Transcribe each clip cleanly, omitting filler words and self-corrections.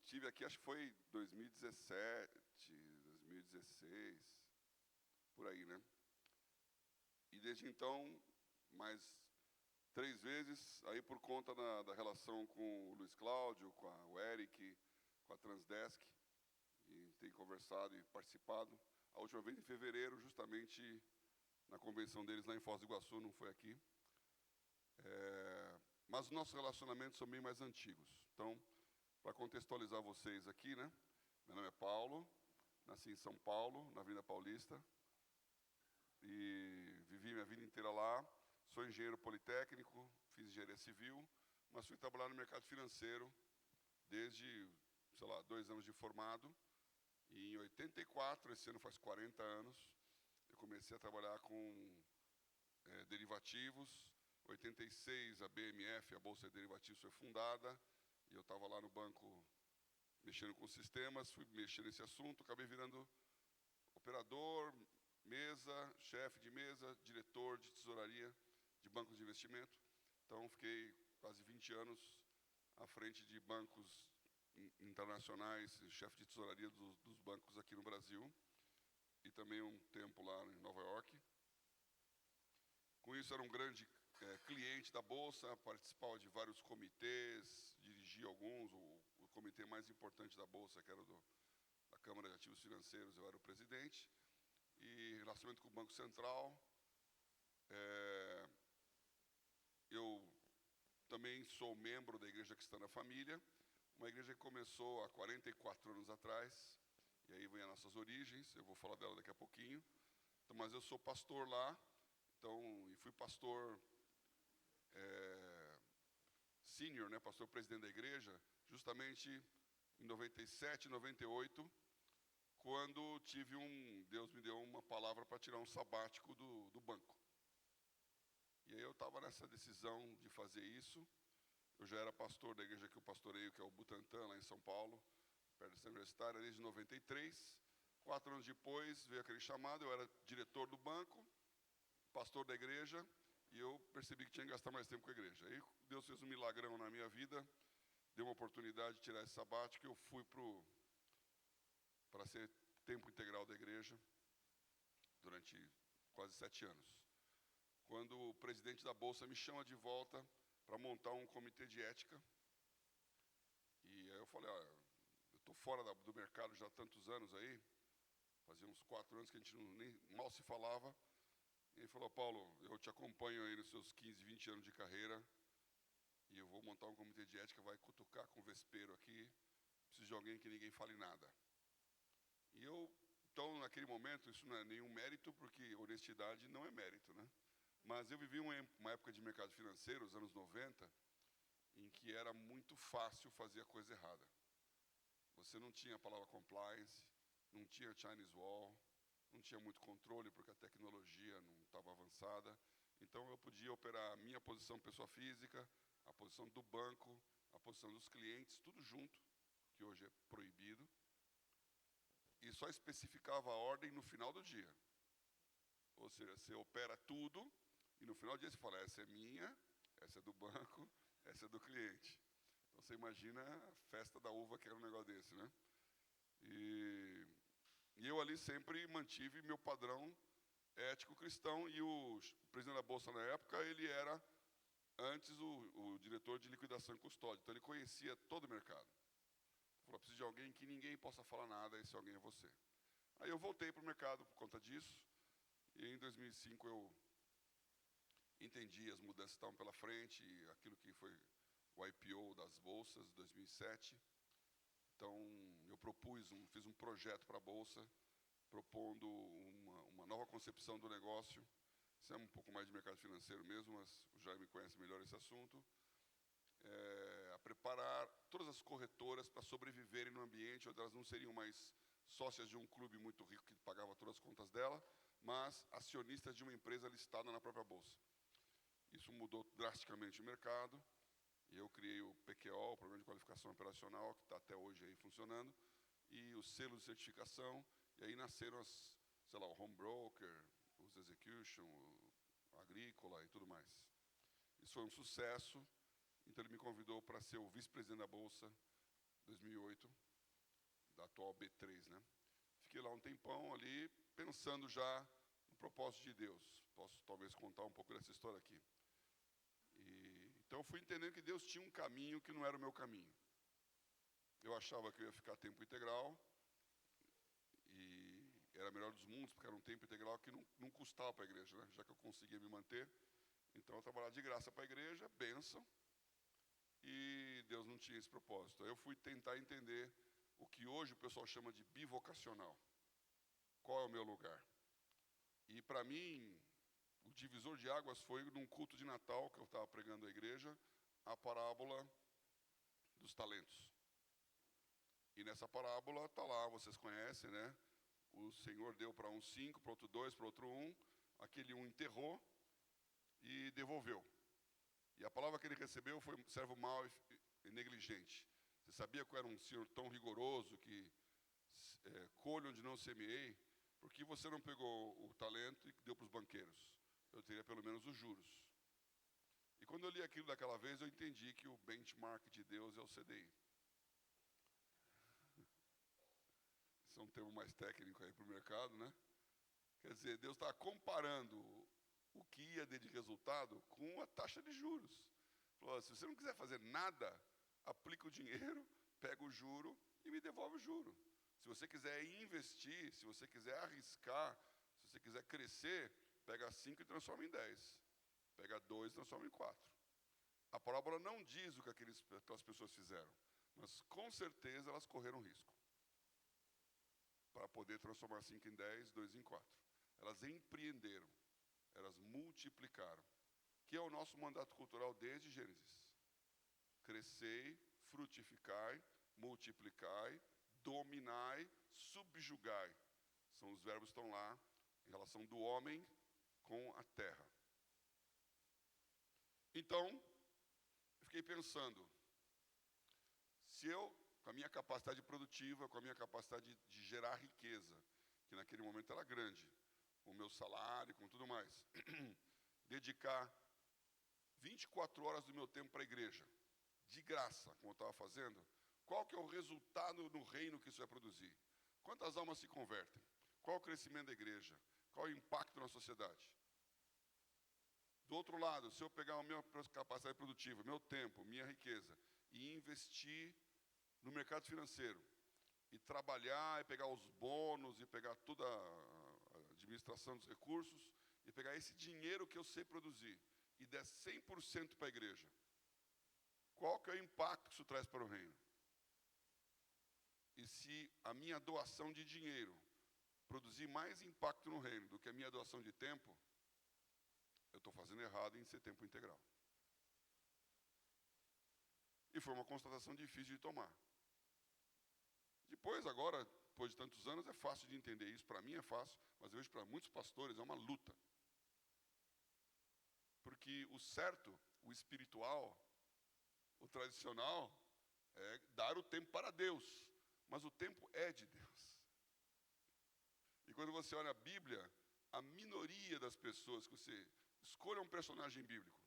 estive aqui, acho que foi 2017, 2016, por aí, né? E desde então, mais 3 vezes, aí por conta da relação com o Luiz Cláudio, com o Eric, com a Transdesk, e tem conversado e participado. A última vez em fevereiro, justamente na convenção deles lá em Foz do Iguaçu, não foi aqui. Mas os nossos relacionamentos são bem mais antigos. Então, para contextualizar vocês aqui, né? Meu nome é Paulo, nasci em São Paulo, na Avenida Paulista, e vivi minha vida inteira lá. Sou engenheiro politécnico, fiz engenharia civil, mas fui trabalhar no mercado financeiro desde, sei lá, 2 anos de formado. E em 84, esse ano faz 40 anos, eu comecei a trabalhar com derivativos. Em 86, a BMF, a Bolsa de Derivativos, foi fundada, e eu estava lá no banco mexendo com sistemas, fui mexer nesse assunto, acabei virando operador, mesa, chefe de mesa, diretor de tesouraria de bancos de investimento. Então, fiquei quase 20 anos à frente de bancos internacionais, chefe de tesouraria dos bancos aqui no Brasil, e também um tempo lá em Nova York. Com isso, era um grande cliente da Bolsa, participava de vários comitês, dirigia alguns. O comitê mais importante da Bolsa, que era da Câmara de Ativos Financeiros, eu era o presidente. E relacionamento com o Banco Central. Eu também sou membro da Igreja Cristã da Família, uma igreja que começou há 44 anos atrás, e aí vem as nossas origens, eu vou falar dela daqui a pouquinho. Então, mas eu sou pastor lá, então, e fui pastor sênior, né, pastor presidente da igreja, justamente em 97, 98, quando Deus me deu uma palavra para tirar um sabático do banco. E aí eu estava nessa decisão de fazer isso. Eu já era pastor da igreja que eu pastoreio, que é o Butantã, lá em São Paulo, perto da universitária, desde 93. 4 anos depois, veio aquele chamado, eu era diretor do banco, pastor da igreja, e eu percebi que tinha que gastar mais tempo com a igreja. Aí Deus fez um milagrão na minha vida, deu uma oportunidade de tirar esse sabático, e eu fui para ser tempo integral da igreja durante quase 7 anos. Quando o presidente da Bolsa me chama de volta para montar um comitê de ética, e aí eu falei, eu estou fora do mercado já há tantos anos aí, fazia uns 4 anos que a gente nem mal se falava. E ele falou, Paulo, eu te acompanho aí nos seus 15, 20 anos de carreira, e eu vou montar um comitê de ética, vai cutucar com o vespeiro aqui, preciso de alguém que ninguém fale nada. E então, naquele momento, isso não é nenhum mérito, porque honestidade não é mérito, né? Mas eu vivi uma época de mercado financeiro, os anos 90, em que era muito fácil fazer a coisa errada. Você não tinha a palavra compliance, não tinha Chinese Wall, não tinha muito controle, porque a tecnologia não estava avançada. Então, eu podia operar a minha posição pessoa física, a posição do banco, a posição dos clientes, tudo junto, que hoje é proibido, e só especificava a ordem no final do dia. Ou seja, você opera tudo, e no final do dia você fala, essa é minha, essa é do banco, essa é do cliente. Então, você imagina a festa da uva que era um negócio desse, né? E eu ali sempre mantive meu padrão ético cristão, e o presidente da Bolsa na época, ele era antes o diretor de liquidação e custódia, então ele conhecia todo o mercado. Ele falou, preciso de alguém que ninguém possa falar nada, esse alguém é você. Aí eu voltei para o mercado por conta disso, e em 2005 eu entendi as mudanças que estavam pela frente, e aquilo que foi o IPO das bolsas, 2007. Então, eu fiz um projeto para a Bolsa, propondo uma nova concepção do negócio. Isso é um pouco mais de mercado financeiro mesmo, mas o Jaime conhece melhor esse assunto. A preparar todas as corretoras para sobreviverem no ambiente onde elas não seriam mais sócias de um clube muito rico que pagava todas as contas dela, mas acionistas de uma empresa listada na própria Bolsa. Isso mudou drasticamente o mercado, e eu criei o PQO, o Programa de Qualificação Operacional, que está até hoje aí funcionando, e o selo de certificação, e aí nasceram o home broker, os execution, o agrícola e tudo mais. Isso foi um sucesso, então ele me convidou para ser o vice-presidente da Bolsa 2008, da atual B3, né? Fiquei lá um tempão ali, pensando já no propósito de Deus. Posso talvez contar um pouco dessa história aqui. Então eu fui entendendo que Deus tinha um caminho que não era o meu caminho. Eu achava que eu ia ficar tempo integral, e era a melhor dos mundos, porque era um tempo integral que não custava para a igreja, né? Já que eu conseguia me manter. Então eu trabalhava de graça para a igreja, bênção, e Deus não tinha esse propósito. Aí eu fui tentar entender o que hoje o pessoal chama de bivocacional. Qual é o meu lugar? E para mim, o divisor de águas foi num culto de Natal, que eu estava pregando à igreja, a parábola dos talentos. E nessa parábola está lá, vocês conhecem, né? O Senhor deu para um 5, para outro 2, para outro 1. Aquele 1 enterrou e devolveu. E a palavra que ele recebeu foi servo mau e negligente. Você sabia que eu era um senhor tão rigoroso que colho onde não semeei? Porque você não pegou o talento e deu para os banqueiros? Eu teria pelo menos os juros. E quando eu li aquilo daquela vez, eu entendi que o benchmark de Deus é o CDI. Esse é um termo mais técnico aí para o mercado, né? Quer dizer, Deus está comparando o que ia ter de resultado com a taxa de juros. Falou, se você não quiser fazer nada, aplica o dinheiro, pega o juro e me devolve o juro. Se você quiser investir, se você quiser arriscar, se você quiser crescer, pega 5 e transforma em 10. Pega 2 e transforma em 4. A parábola não diz o que aquelas pessoas fizeram, mas com certeza elas correram risco para poder transformar 5 em 10, 2 em 4. Elas empreenderam, elas multiplicaram, que é o nosso mandato cultural desde Gênesis. Crescei, frutificai, multiplicai, dominai, subjugai. São os verbos que estão lá em relação do homem com a terra. Então, eu fiquei pensando, se eu, com a minha capacidade produtiva, com a minha capacidade de gerar riqueza, que naquele momento era grande, com o meu salário, com tudo mais, dedicar 24 horas do meu tempo para a igreja, de graça, como eu estava fazendo, qual que é o resultado no reino que isso vai produzir? Quantas almas se convertem? Qual o crescimento da igreja? Qual o impacto na sociedade? Do outro lado, se eu pegar a minha capacidade produtiva, meu tempo, minha riqueza, e investir no mercado financeiro, e trabalhar, e pegar os bônus, e pegar toda a administração dos recursos, e pegar esse dinheiro que eu sei produzir, e der 100% para a igreja, qual que é o impacto que isso traz para o reino? E se a minha doação de dinheiro produzir mais impacto no reino do que a minha doação de tempo, eu estou fazendo errado em ser tempo integral. E foi uma constatação difícil de tomar. Depois, agora, depois de tantos anos, é fácil de entender isso. Para mim é fácil, mas eu vejo para muitos pastores é uma luta. Porque o certo, o espiritual, o tradicional, é dar o tempo para Deus. Mas o tempo é de Deus. E quando você olha a Bíblia, a minoria das pessoas que você escolha um personagem bíblico,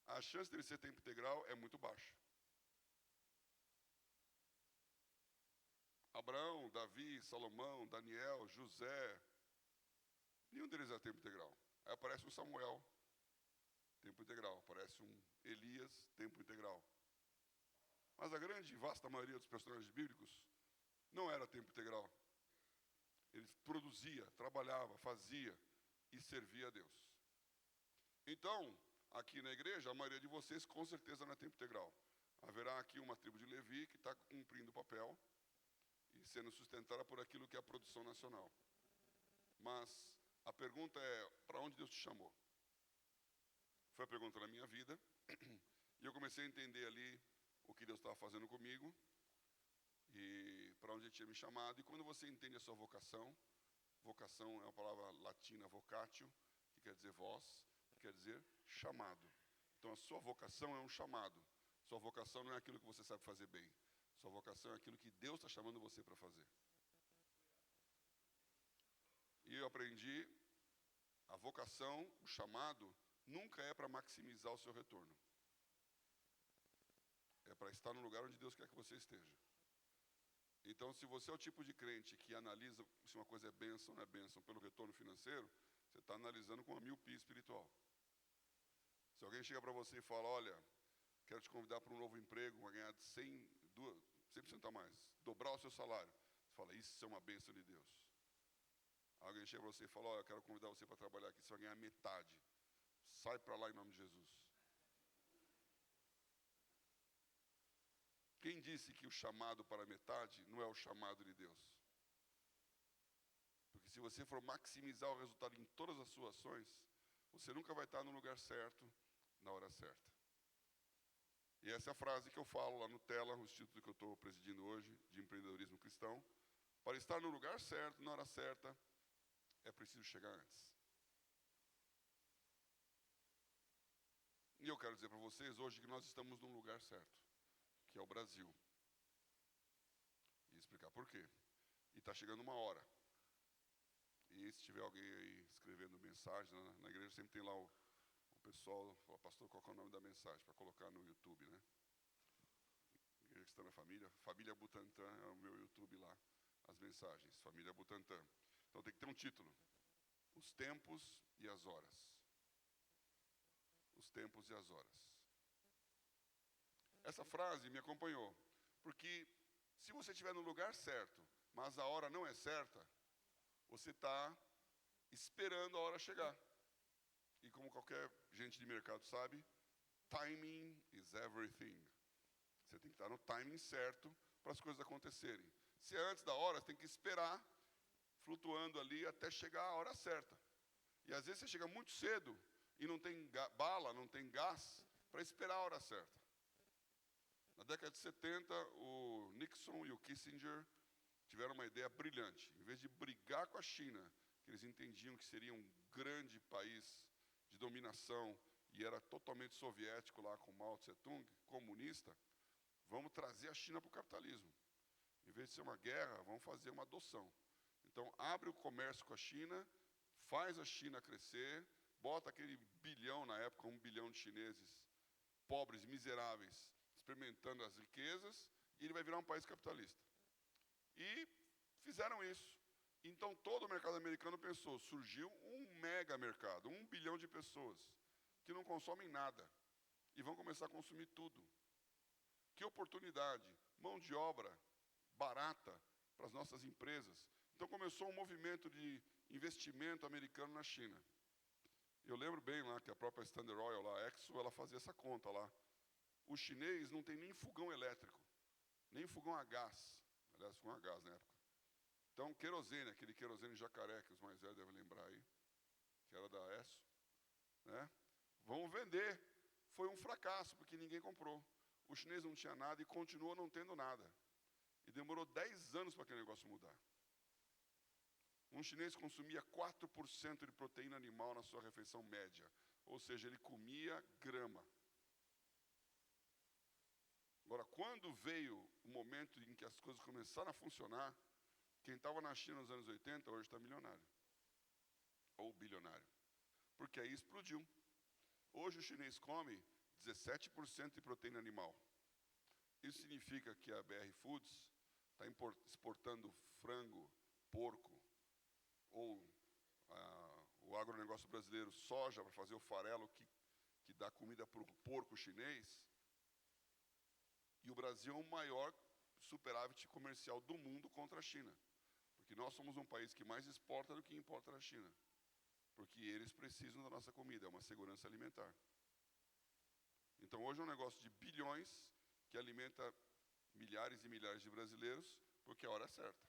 a chance dele ser tempo integral é muito baixa. Abraão, Davi, Salomão, Daniel, José, nenhum deles é tempo integral. Aí aparece um Samuel, tempo integral. Aparece um Elias, tempo integral. Mas a grande e vasta maioria dos personagens bíblicos não era tempo integral. Ele produzia, trabalhava, fazia e servia a Deus. Então, aqui na igreja, a maioria de vocês com certeza não é tempo integral. Haverá aqui uma tribo de Levi que está cumprindo o papel e sendo sustentada por aquilo que é a produção nacional. Mas a pergunta é, para onde Deus te chamou? Foi a pergunta da minha vida. E eu comecei a entender ali o que Deus estava fazendo comigo e para onde Ele tinha me chamado. E quando você entende a sua vocação, vocação é uma palavra latina, vocatio, que quer dizer voz, que quer dizer chamado. Então a sua vocação é um chamado. Sua vocação não é aquilo que você sabe fazer bem. Sua vocação é aquilo que Deus está chamando você para fazer. E eu aprendi, a vocação, o chamado, nunca é para maximizar o seu retorno. É é para estar no lugar onde Deus quer que você esteja. Então, se você é o tipo de crente que analisa se uma coisa é bênção ou não é bênção pelo retorno financeiro, você está analisando com uma miopia espiritual. Se alguém chega para você e fala, olha, quero te convidar para um novo emprego, vai ganhar 100% a mais, dobrar o seu salário. Você fala, isso é uma bênção de Deus. Alguém chega para você e fala, olha, eu quero convidar você para trabalhar aqui, você vai ganhar metade. Sai para lá em nome de Jesus. Quem disse que o chamado para metade não é o chamado de Deus? Porque se você for maximizar o resultado em todas as suas ações, você nunca vai estar no lugar certo, na hora certa. E essa é a frase que eu falo lá no Tela, o instituto que eu estou presidindo hoje, de empreendedorismo cristão. Para estar no lugar certo, na hora certa, é preciso chegar antes. E eu quero dizer para vocês hoje que nós estamos num lugar certo, que é o Brasil. E explicar por quê. E está chegando uma hora. E se tiver alguém aí escrevendo mensagem, na igreja sempre tem lá o pessoal, fala, pastor, qual é o nome da mensagem? Para colocar no YouTube, né? Igreja Cristã na Família. Família Butantã é o meu YouTube lá. As mensagens, Família Butantã. Então tem que ter um título. Os tempos e as horas. Os tempos e as horas. Essa frase me acompanhou. Porque se você estiver no lugar certo, mas a hora não é certa, você está esperando a hora chegar. E como qualquer gente de mercado sabe, timing is everything. Você tem que estar no timing certo para as coisas acontecerem. Se é antes da hora, você tem que esperar, flutuando ali até chegar a hora certa. E às vezes você chega muito cedo e não tem bala, não tem gás para esperar a hora certa. Na década de 70, o Nixon e o Kissinger tiveram uma ideia brilhante. Em vez de brigar com a China, que eles entendiam que seria um grande país de dominação e era totalmente soviético lá com Mao Tse-tung, comunista, vamos trazer a China para o capitalismo. Em vez de ser uma guerra, vamos fazer uma adoção. Então, abre o comércio com a China, faz a China crescer, bota aquele bilhão, na época, 1 bilhão de chineses, pobres, miseráveis, experimentando as riquezas, e ele vai virar um país capitalista. E fizeram isso. Então, todo o mercado americano pensou, surgiu um mega mercado, 1 bilhão de pessoas, que não consomem nada, e vão começar a consumir tudo. Que oportunidade, mão de obra barata para as nossas empresas. Então, começou um movimento de investimento americano na China. Eu lembro bem lá que a própria Standard Oil, lá, a Exxon, ela fazia essa conta lá. O chinês não tem nem fogão elétrico, nem fogão a gás. Aliás, fogão a gás na época. Então, querosene, aquele querosene jacaré, que os mais velhos devem lembrar aí, que era da Esso, né? Vão vender. Foi um fracasso, porque ninguém comprou. O chinês não tinha nada e continuou não tendo nada. E demorou 10 anos para aquele negócio mudar. Um chinês consumia 4% de proteína animal na sua refeição média. Ou seja, ele comia grama. Agora, quando veio o momento em que as coisas começaram a funcionar, quem estava na China nos anos 80, hoje está milionário. Ou bilionário. Porque aí explodiu. Hoje o chinês come 17% de proteína animal. Isso significa que a BR Foods está exportando frango, porco, ou o agronegócio brasileiro, soja, para fazer o farelo que dá comida para o porco chinês. E o Brasil é o maior superávit comercial do mundo contra a China. Porque nós somos um país que mais exporta do que importa da China. Porque eles precisam da nossa comida, é uma segurança alimentar. Então hoje é um negócio de bilhões que alimenta milhares e milhares de brasileiros, porque é a hora certa.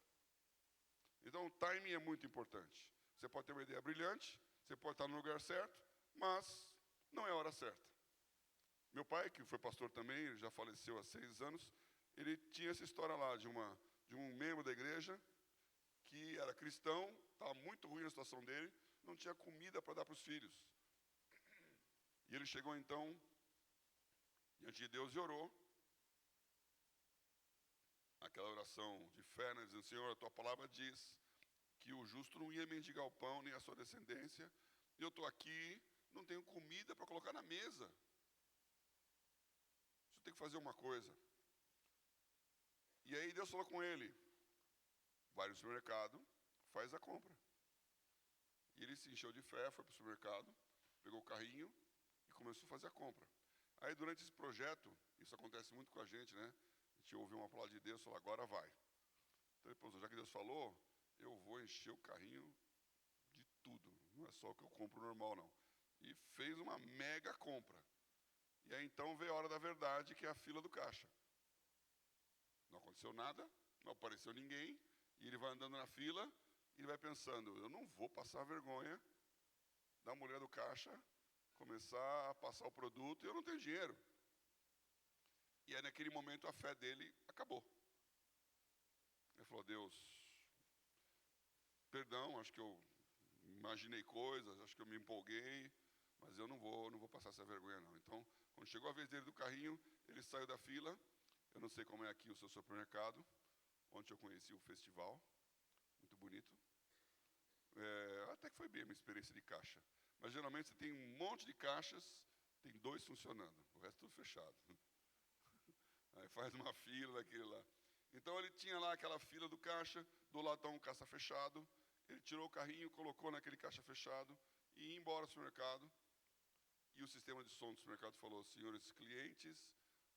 Então o timing é muito importante. Você pode ter uma ideia brilhante, você pode estar no lugar certo, mas não é a hora certa. Meu pai, que foi pastor também, ele já faleceu há 6 anos, ele tinha essa história lá de um membro da igreja que era cristão, estava muito ruim a situação dele, não tinha comida para dar para os filhos. E ele chegou então diante de Deus e orou. Aquela oração de fé, né, dizendo, Senhor, a tua palavra diz que o justo não ia mendigar o pão, nem a sua descendência, e eu estou aqui, não tenho comida para colocar na mesa. Você tem que que fazer uma coisa. E aí Deus falou com ele, vai no supermercado, faz a compra. E ele se encheu de fé, foi para o supermercado, pegou o carrinho e começou a fazer a compra. Aí durante esse projeto, isso acontece muito com a gente, né? A gente ouve uma palavra de Deus e fala, agora vai. Então depois, já que Deus falou, eu vou encher o carrinho de tudo. Não é só o que eu compro normal, não. E fez uma mega compra. E aí então veio a hora da verdade, que é a fila do caixa. Não aconteceu nada, não apareceu ninguém, e ele vai andando na fila, e ele vai pensando, eu não vou passar vergonha da mulher do caixa começar a passar o produto e eu não tenho dinheiro. E aí naquele momento a fé dele acabou. Ele falou, Deus, perdão, acho que eu imaginei coisas, acho que eu me empolguei, mas eu não vou passar essa vergonha não. Então, quando chegou a vez dele do carrinho, ele saiu da fila. Eu não sei como é aqui o seu supermercado. Ontem eu conheci o festival, muito bonito. Até que foi bem a minha experiência de caixa. Mas geralmente você tem um monte de caixas, tem 2 funcionando, o resto tudo fechado. Aí faz uma fila daquele lá. Então ele tinha lá aquela fila do caixa, do lado está um caixa fechado. Ele tirou o carrinho, colocou naquele caixa fechado e ia embora do supermercado. E o sistema de som do supermercado falou, senhores clientes,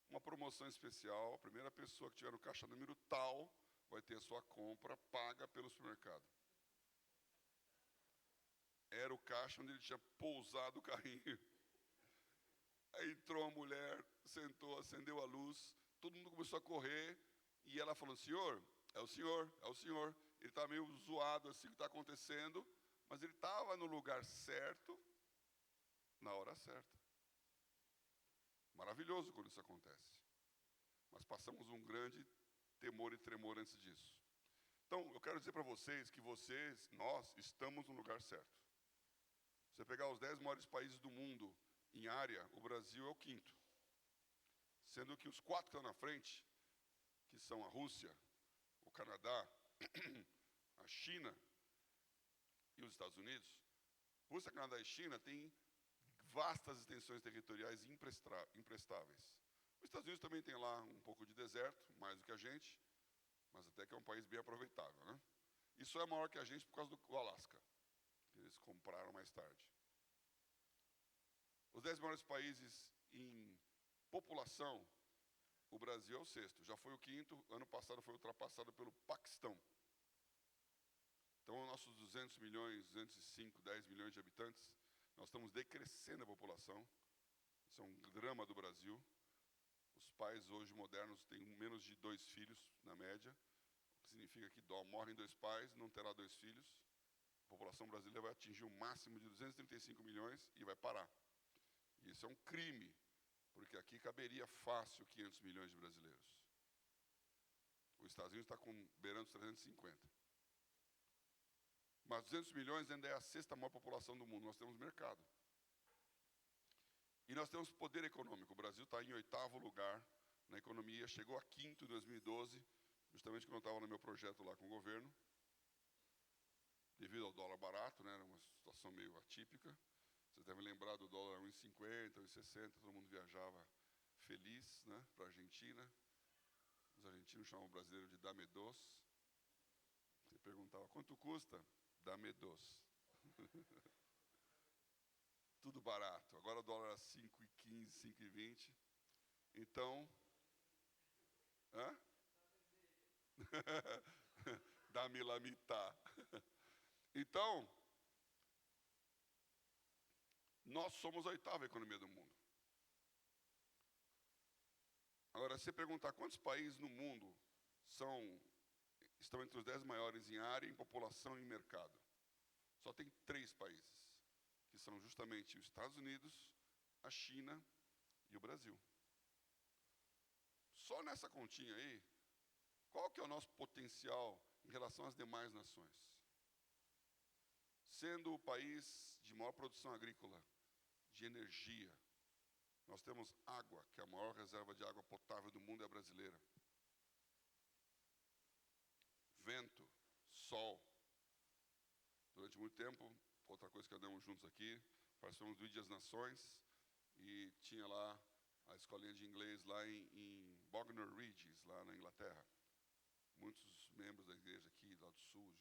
uma promoção especial, a primeira pessoa que tiver no caixa número tal vai ter a sua compra paga pelo supermercado. Era o caixa onde ele tinha pousado o carrinho. Aí entrou a mulher, sentou, acendeu a luz, todo mundo começou a correr, e ela falou, senhor, é o senhor, é o senhor. Ele está meio zoado assim o que está acontecendo, mas ele estava no lugar certo, na hora certa. Maravilhoso quando isso acontece. Mas passamos um grande temor e tremor antes disso. Então, eu quero dizer para vocês que nós, estamos no lugar certo. Se você pegar os 10 maiores países do mundo em área, o Brasil é o 5º. Sendo que os 4 que estão na frente, que são a Rússia, o Canadá, a China e os Estados Unidos, Rússia, Canadá e China têm vastas extensões territoriais imprestáveis. Os Estados Unidos também tem lá um pouco de deserto, mais do que a gente, mas até que é um país bem aproveitável, né? E só é maior que a gente por causa do Alasca, que eles compraram mais tarde. Os 10 maiores países em população, o Brasil é o 6º, já foi o 5º, ano passado foi ultrapassado pelo Paquistão. Então, nossos 200 milhões, 205, 10 milhões de habitantes, nós estamos decrescendo a população. Isso é um drama do Brasil. Os pais hoje modernos têm menos de 2 filhos, na média, o que significa que morrem 2 pais, não terá 2 filhos. A população brasileira vai atingir um máximo de 235 milhões e vai parar. E isso é um crime, porque aqui caberia fácil 500 milhões de brasileiros. Os Estados Unidos está beirando os 350. Mas 200 milhões ainda é a 6ª maior população do mundo. Nós temos mercado. E nós temos poder econômico. O Brasil está em 8º lugar na economia, chegou a 5º em 2012, justamente quando eu estava no meu projeto lá com o governo, devido ao dólar barato, né, era uma situação meio atípica. Vocês devem lembrar do dólar 1,50, 1,60, todo mundo viajava feliz, né, para a Argentina. Os argentinos chamam o brasileiro de dame-dos. Você perguntava, quanto custa? Dame-dos. Tudo barato. Agora o dólar é 5,15, 5,20. Então, dá-me lá mitad. Então, nós somos a 8ª economia do mundo. Agora, se você perguntar quantos países no mundo estão entre os 10 maiores em área, em população e em mercado, só tem 3 países, que são justamente os Estados Unidos, a China e o Brasil. Só nessa continha aí, qual que é o nosso potencial em relação às demais nações? Sendo o país de maior produção agrícola, de energia, nós temos água, que é a maior reserva de água potável do mundo é a brasileira. Vento, sol. Durante muito tempo, outra coisa que andamos juntos aqui, participamos do Dia das Nações, e tinha lá a escolinha de inglês lá em Bognor Regis, lá na Inglaterra. Muitos membros da igreja aqui, lá do sul,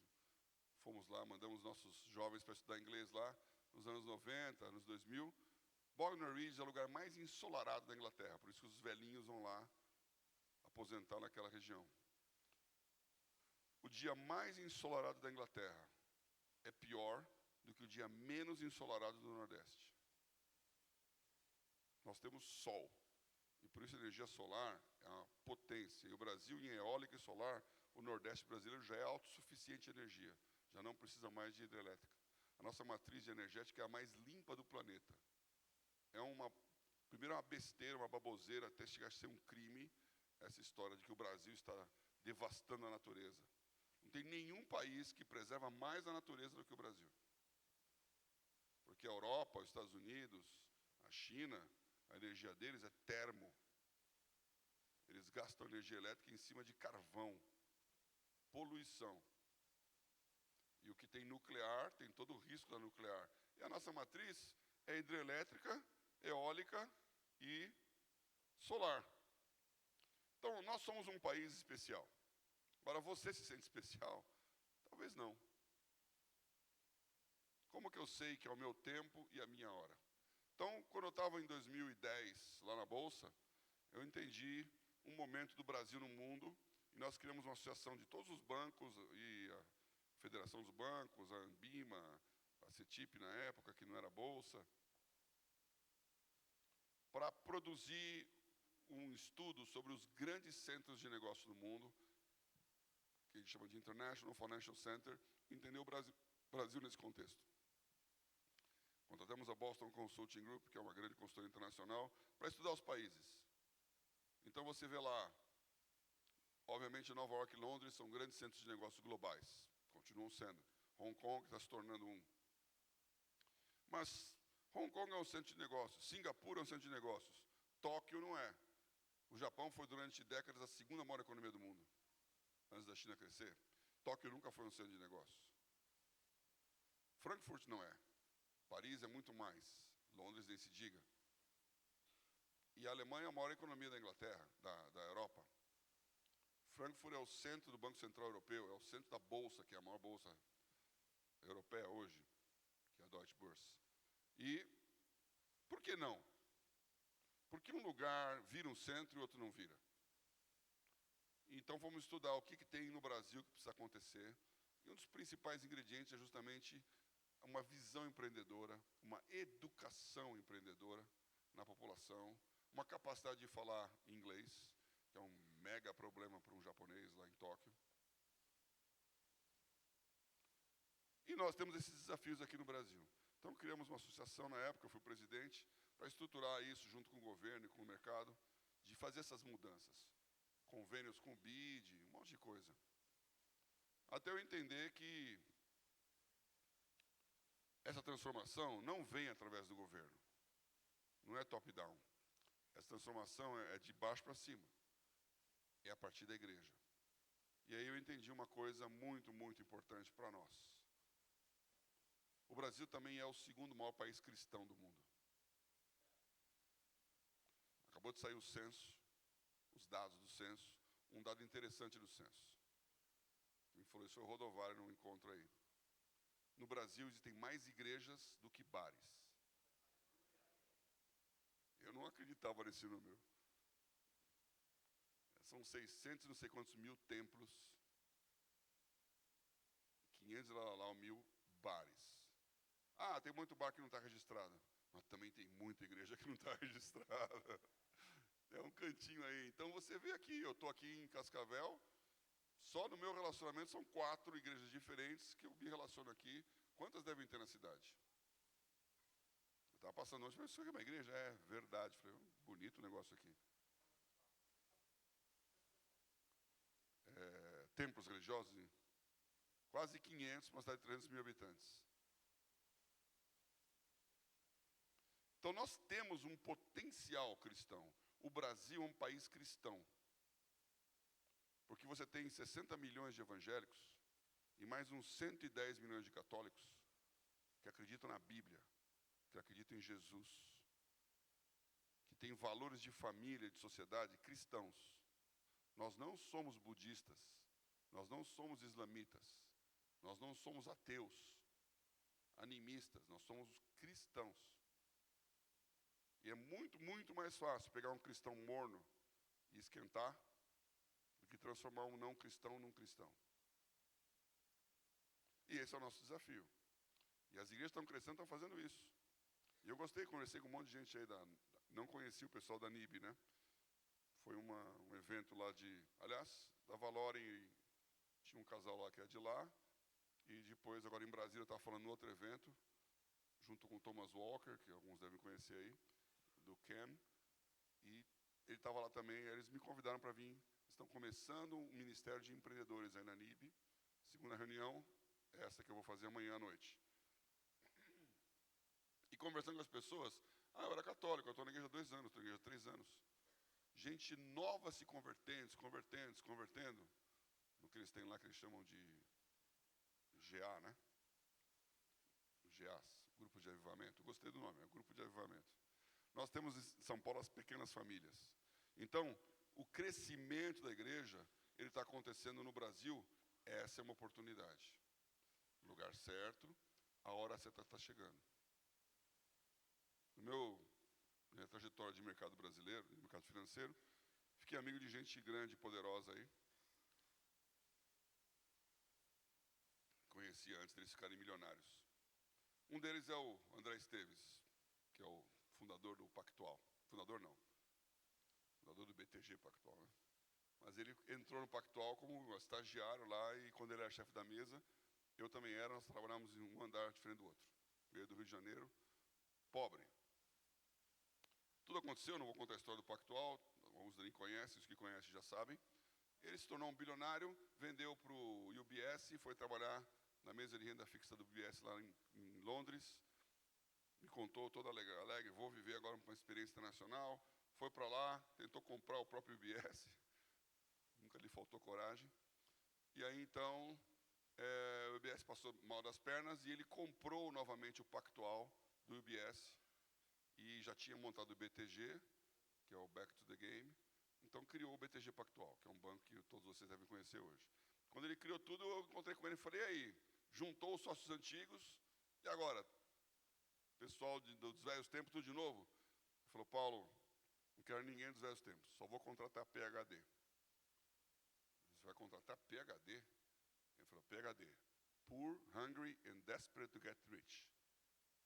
fomos lá, mandamos nossos jovens para estudar inglês lá, nos anos 90, anos 2000. Bognor Regis é o lugar mais ensolarado da Inglaterra, por isso que os velhinhos vão lá aposentar naquela região. O dia mais ensolarado da Inglaterra é pior do que o dia menos ensolarado do Nordeste. Nós temos sol, e por isso a energia solar é uma potência. E o Brasil, em eólica e solar, o Nordeste brasileiro já é autossuficiente em energia, já não precisa mais de hidrelétrica. A nossa matriz energética é a mais limpa do planeta. Primeiro é uma besteira, uma baboseira, até chegar a ser um crime, essa história de que o Brasil está devastando a natureza. Não tem nenhum país que preserva mais a natureza do que o Brasil. Porque a Europa, os Estados Unidos, a China, a energia deles é termo. Eles gastam energia elétrica em cima de carvão, poluição. E o que tem nuclear, tem todo o risco da nuclear. E a nossa matriz é hidrelétrica, eólica e solar. Então, nós somos um país especial. Agora, você se sente especial? Talvez não. Como que eu sei que é o meu tempo e a minha hora? Então, quando eu estava em 2010, lá na Bolsa, eu entendi um momento do Brasil no mundo, e nós criamos uma associação de todos os bancos, e a Federação dos Bancos, a Ambima, a CETIP na época, que não era Bolsa, para produzir um estudo sobre os grandes centros de negócio do mundo, que a gente chama de International Financial Center, e entender o Brasil nesse contexto. Contratamos a Boston Consulting Group, que é uma grande consultoria internacional, para estudar os países. Então você vê lá, obviamente Nova York e Londres são grandes centros de negócios globais, continuam sendo. Hong Kong está se tornando um. Mas Hong Kong é um centro de negócios, Singapura é um centro de negócios, Tóquio não é. O Japão foi durante décadas a segunda maior economia do mundo, antes da China crescer. Tóquio nunca foi um centro de negócios. Frankfurt não é. Paris é muito mais. Londres nem se diga. E a Alemanha é a maior economia da Inglaterra, da Europa. Frankfurt é o centro do Banco Central Europeu, é o centro da Bolsa, que é a maior bolsa europeia hoje, que é a Deutsche Börse. E por que não? Porque um lugar vira um centro e o outro não vira. Então vamos estudar o que tem no Brasil que precisa acontecer. E um dos principais ingredientes é justamente uma visão empreendedora, uma educação empreendedora na população, uma capacidade de falar inglês, que é um mega problema para um japonês lá em Tóquio. E nós temos esses desafios aqui no Brasil. Então criamos uma associação na época, eu fui presidente, para estruturar isso junto com o governo e com o mercado, de fazer essas mudanças. Convênios com o BID, um monte de coisa. Até eu entender que essa transformação não vem através do governo. Não é top-down. Essa transformação é de baixo para cima. É a partir da igreja. E aí eu entendi uma coisa muito, muito importante para nós. O Brasil também é o segundo maior país cristão do mundo. Acabou de sair o censo, os dados do censo, um dado interessante do censo. Me falou isso, o Rodovário num encontro aí. No Brasil existem mais igrejas do que bares. Eu não acreditava nesse número. São 600 não sei quantos mil templos, 500 lá mil bares. Ah, tem muito bar que não está registrado. Mas também tem muita igreja que não está registrada. É um cantinho aí. Então você vê aqui, eu estou aqui em Cascavel, só no meu relacionamento são 4 igrejas diferentes que eu me relaciono aqui. Quantas devem ter na cidade? Eu estava passando hoje, mas isso aqui é uma igreja? É verdade. Falei, bonito o negócio aqui. Templos religiosos, quase 500, uma cidade de 300 mil habitantes. Então nós temos um potencial cristão. O Brasil é um país cristão. Porque você tem 60 milhões de evangélicos e mais uns 110 milhões de católicos que acreditam na Bíblia, que acreditam em Jesus, que tem valores de família, de sociedade, cristãos. Nós não somos budistas, nós não somos islamitas, nós não somos ateus, animistas, nós somos cristãos. E é muito, muito mais fácil pegar um cristão morno e esquentar do que transformar um não cristão num cristão. E esse é o nosso desafio. E as igrejas estão crescendo, estão fazendo isso. E eu gostei, conversei com um monte de gente aí não conheci o pessoal da NIB, né? Foi um evento lá aliás, da Valorem, tinha um casal lá que é de lá, e depois, agora em Brasília, eu estava falando em outro evento, junto com o Thomas Walker, que alguns devem conhecer aí, do CAM, e ele estava lá também, eles me convidaram para vir, estão começando um ministério de empreendedores aí na NIB, segunda reunião, essa que eu vou fazer amanhã à noite. E conversando com as pessoas, eu era católico, eu estou na igreja há 2 anos, estou na igreja há 3 anos. Gente nova se convertendo, no que eles têm lá que eles chamam de GA, né? GAs, Grupo de Avivamento. Gostei do nome, é Grupo de Avivamento. Nós temos em São Paulo as pequenas famílias. Então, o crescimento da igreja, ele está acontecendo no Brasil, essa é uma oportunidade. Lugar certo, a hora certa está chegando. No minha trajetória de mercado brasileiro, de mercado financeiro, fiquei amigo de gente grande e poderosa aí. Conheci antes deles ficarem milionários. Um deles é o André Esteves, que é o fundador do Pactual. Fundador não. Fundador do BTG Pactual, né? Mas ele entrou no Pactual como estagiário lá e quando ele era chefe da mesa, eu também era, nós trabalhávamos em um andar diferente do outro. Veio do Rio de Janeiro, pobre. Tudo aconteceu, não vou contar a história do Pactual, alguns nem conhecem, os que conhecem já sabem. Ele se tornou um bilionário, vendeu para o UBS e foi trabalhar na mesa de renda fixa do UBS lá em Londres. Me contou toda alegre, vou viver agora uma experiência internacional. Foi para lá, tentou comprar o próprio UBS, nunca lhe faltou coragem. E aí então, o UBS passou mal das pernas e ele comprou novamente o Pactual do UBS. E já tinha montado o BTG, que é o Back to the Game. Então criou o BTG Pactual, que é um banco que todos vocês devem conhecer hoje. Quando ele criou tudo, eu encontrei com ele e falei, e aí, juntou os sócios antigos, e agora? Pessoal dos velhos tempos, tudo de novo? Ele falou, Paulo, não quero ninguém dos velhos tempos, só vou contratar PhD. Você vai contratar PhD? Ele falou, PhD, Poor, Hungry and Desperate to Get Rich.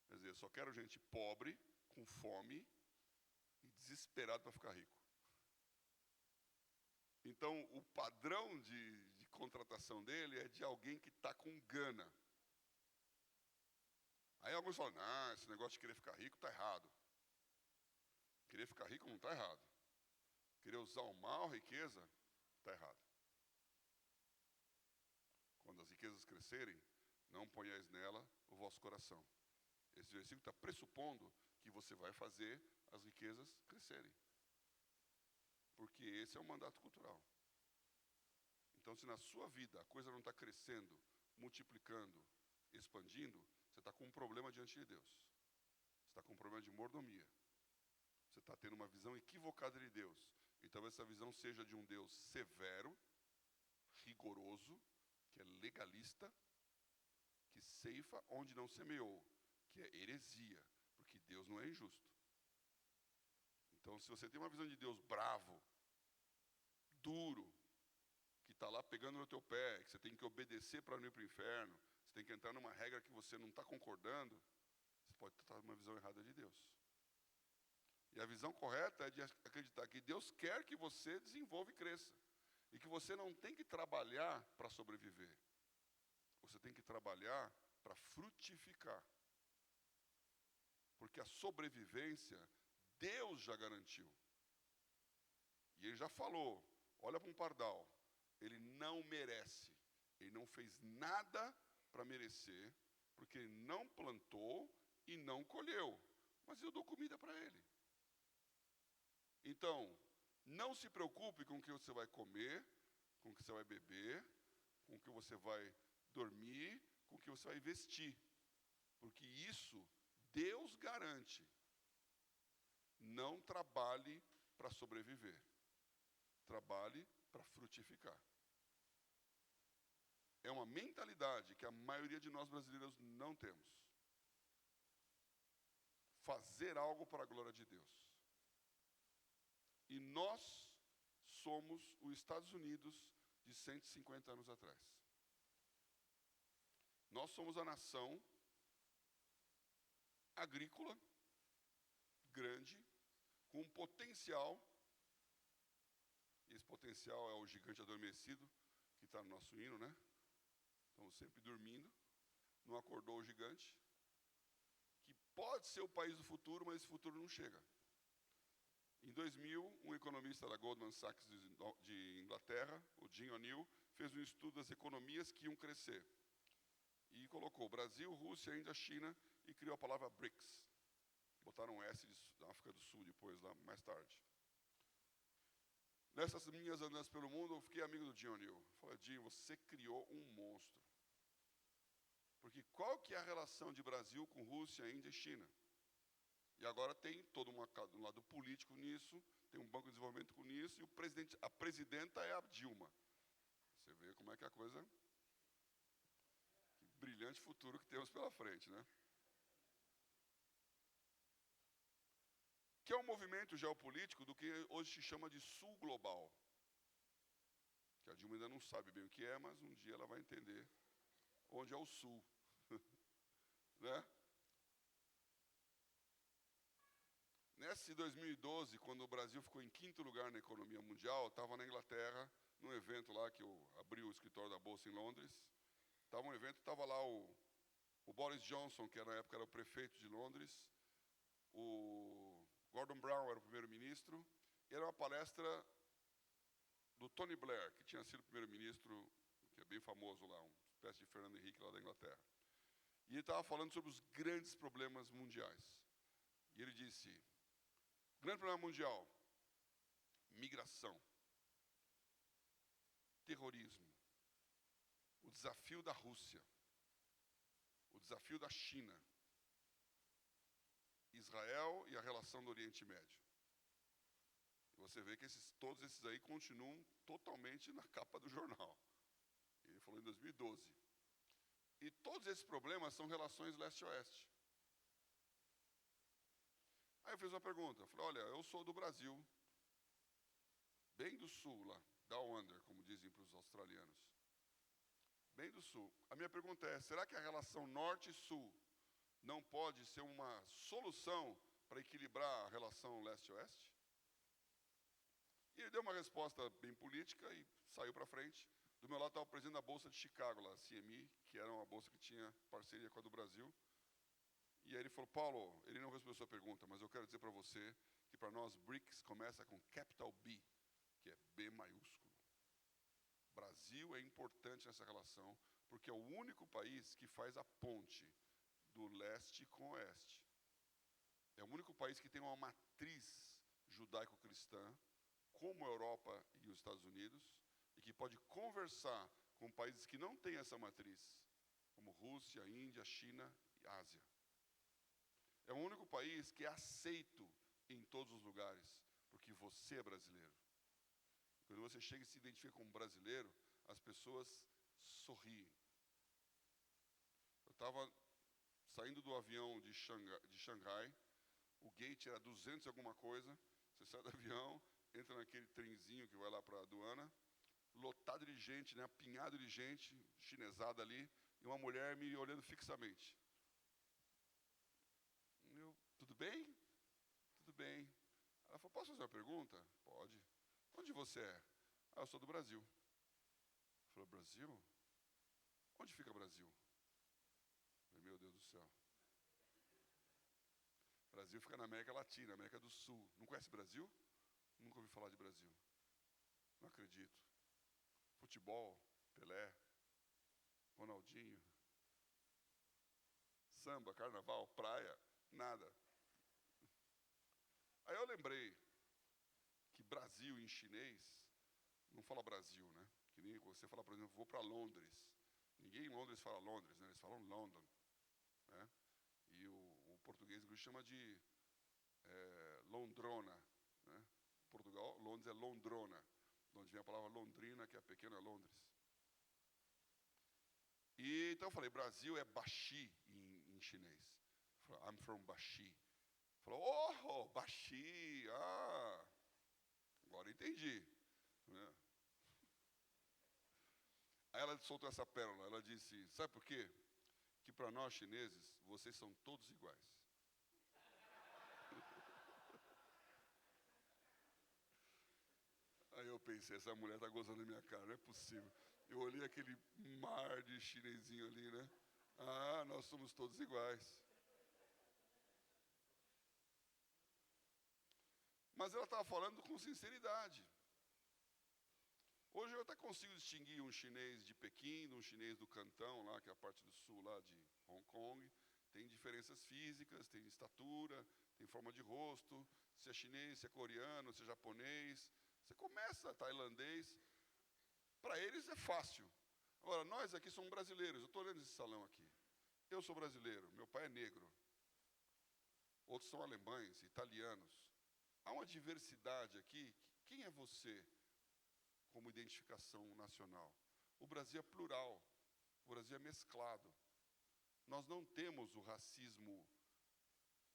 Quer dizer, eu só quero gente pobre, com fome e desesperado para ficar rico. Então, o padrão de contratação dele é de alguém que está com gana. Aí alguns falam, esse negócio de querer ficar rico está errado. Querer ficar rico não está errado. Querer usar o mal, a riqueza, está errado. Quando as riquezas crescerem, não ponhais nela o vosso coração. Esse versículo está pressupondo que você vai fazer as riquezas crescerem. Porque esse é o mandato cultural. Então, se na sua vida a coisa não está crescendo, multiplicando, expandindo, você está com um problema diante de Deus. Você está com um problema de mordomia. Você está tendo uma visão equivocada de Deus. E talvez essa visão seja de um Deus severo, rigoroso, que é legalista, que ceifa onde não semeou, que é heresia, porque Deus não é injusto. Então, se você tem uma visão de Deus bravo, duro, que está lá pegando no teu pé, que você tem que obedecer para não ir para o inferno, você tem que entrar numa regra que você não está concordando, você pode estar numa visão errada de Deus. E a visão correta é de acreditar que Deus quer que você desenvolva e cresça. E que você não tem que trabalhar para sobreviver. Você tem que trabalhar para frutificar. Porque a sobrevivência, Deus já garantiu. E Ele já falou, olha para um pardal, ele não merece, ele não fez nada para merecer, porque ele não plantou e não colheu, mas eu dou comida para ele. Então, não se preocupe com o que você vai comer, com o que você vai beber, com o que você vai dormir, com o que você vai vestir, porque isso Deus garante. Não trabalhe para sobreviver. Trabalhe para frutificar. É uma mentalidade que a maioria de nós brasileiros não temos. Fazer algo para a glória de Deus. E nós somos os Estados Unidos de 150 anos atrás. Nós somos a nação agrícola, grande, com um potencial. Esse potencial é o gigante adormecido, que está no nosso hino, né? Estamos sempre dormindo, não acordou o gigante, que pode ser o país do futuro, mas esse futuro não chega. Em 2000, um economista da Goldman Sachs de Inglaterra, o Jim O'Neill, fez um estudo das economias que iam crescer. E colocou Brasil, Rússia, Índia, China e criou a palavra BRICS. Botaram um S da África do Sul depois, lá mais tarde. Nessas minhas andanças pelo mundo, eu fiquei amigo do Jim O'Neill. Falei, Jim, você criou um monstro. Porque qual que é a relação de Brasil com Rússia, Índia e China? E agora tem todo um lado político nisso, tem um banco de desenvolvimento com isso, e a presidenta é a Dilma. Você vê como é que é a coisa... Que brilhante futuro que temos pela frente, né? Que é um movimento geopolítico do que hoje se chama de Sul Global. Que a Dilma ainda não sabe bem o que é, mas um dia ela vai entender onde é o Sul. Né? Nesse 2012, quando o Brasil ficou em 5º lugar na economia mundial, eu estava na Inglaterra, num evento lá que eu abri o escritório da Bolsa em Londres. Estava um evento, estava lá o Boris Johnson, que na época era o prefeito de Londres, o Gordon Brown era o primeiro-ministro, e era uma palestra do Tony Blair, que tinha sido primeiro-ministro, que é bem famoso lá, uma espécie de Fernando Henrique lá da Inglaterra. E ele estava falando sobre os grandes problemas mundiais. E ele disse, grande problema mundial, migração, terrorismo, o desafio da Rússia, o desafio da China, Israel e a relação do Oriente Médio. E você vê que todos esses aí continuam totalmente na capa do jornal. Ele falou em 2012. E todos esses problemas são relações leste-oeste. Aí eu fiz uma pergunta, eu falei, olha, eu sou do Brasil, bem do sul lá, down under, como dizem para os australianos. Bem do sul. A minha pergunta é, será que a relação norte-sul não pode ser uma solução para equilibrar a relação leste-oeste? E ele deu uma resposta bem política e saiu para frente. Do meu lado estava o presidente da Bolsa de Chicago, lá, a CME, que era uma bolsa que tinha parceria com a do Brasil. E aí ele falou, Paulo, ele não respondeu a sua pergunta, mas eu quero dizer para você que para nós BRICS começa com capital B, que é B maiúsculo. Brasil é importante nessa relação, porque é o único país que faz a ponte do leste com o oeste. É o único país que tem uma matriz judaico-cristã, como a Europa e os Estados Unidos, e que pode conversar com países que não têm essa matriz, como Rússia, Índia, China e Ásia. É o único país que é aceito em todos os lugares, porque você é brasileiro. Quando você chega e se identifica como brasileiro, as pessoas sorriem. Eu estava saindo do avião de Xangai, o gate era 200 e alguma coisa, você sai do avião, entra naquele trenzinho que vai lá para a aduana, lotado de gente, né, apinhado de gente, chinesada ali, e uma mulher me olhando fixamente. Tudo bem? Tudo bem. Ela falou, posso fazer uma pergunta? Pode. Onde você é? Ah, eu sou do Brasil. Eu falei, Brasil? Onde fica Brasil? Eu falei, meu Deus do céu. Brasil fica na América Latina, América do Sul. Não conhece Brasil? Nunca ouvi falar de Brasil. Não acredito. Futebol, Pelé, Ronaldinho, samba, carnaval, praia, nada. Aí eu lembrei que Brasil em chinês não fala Brasil, né? Que nem você fala, por exemplo, vou para Londres. Ninguém em Londres fala Londres, né? Eles falam London, né? E o português chama de Londrona, né? Portugal, Londres é Londrona, de onde vem a palavra Londrina, que é a pequena Londres. E então eu falei, Brasil é Baxi em chinês. Eu falei, I'm from Baxi. Falou, oh, Baxi, agora entendi. Né? Aí ela soltou essa pérola, ela disse, sabe por quê? Que para nós chineses, vocês são todos iguais. Aí eu pensei, essa mulher está gozando da minha cara, não é possível. Eu olhei aquele mar de chinesinho ali, né? Ah, nós somos todos iguais. Mas ela estava falando com sinceridade. Hoje eu até consigo distinguir um chinês de Pequim, um chinês do Cantão, lá, que é a parte do sul lá de Hong Kong. Tem diferenças físicas, tem estatura, tem forma de rosto. Se é chinês, se é coreano, se é japonês. Você começa tailandês. Para eles é fácil. Agora, nós aqui somos brasileiros. Eu estou olhando esse salão aqui. Eu sou brasileiro, meu pai é negro. Outros são alemães, italianos. Há uma diversidade aqui. Quem é você como identificação nacional? O Brasil é plural. O Brasil é mesclado. Nós não temos o racismo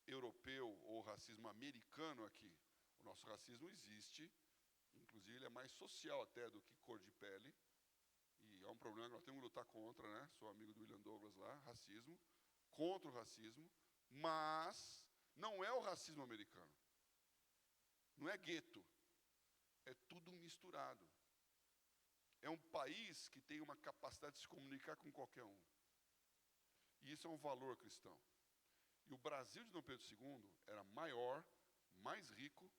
europeu ou o racismo americano aqui. O nosso racismo existe. Inclusive, ele é mais social até do que cor de pele. E é um problema que nós temos que lutar contra, né? Sou amigo do William Douglas lá, racismo. Contra o racismo. Mas não é o racismo americano. Não é gueto. É tudo misturado. É um país que tem uma capacidade de se comunicar com qualquer um. E isso é um valor cristão. E o Brasil de Dom Pedro II era maior, mais rico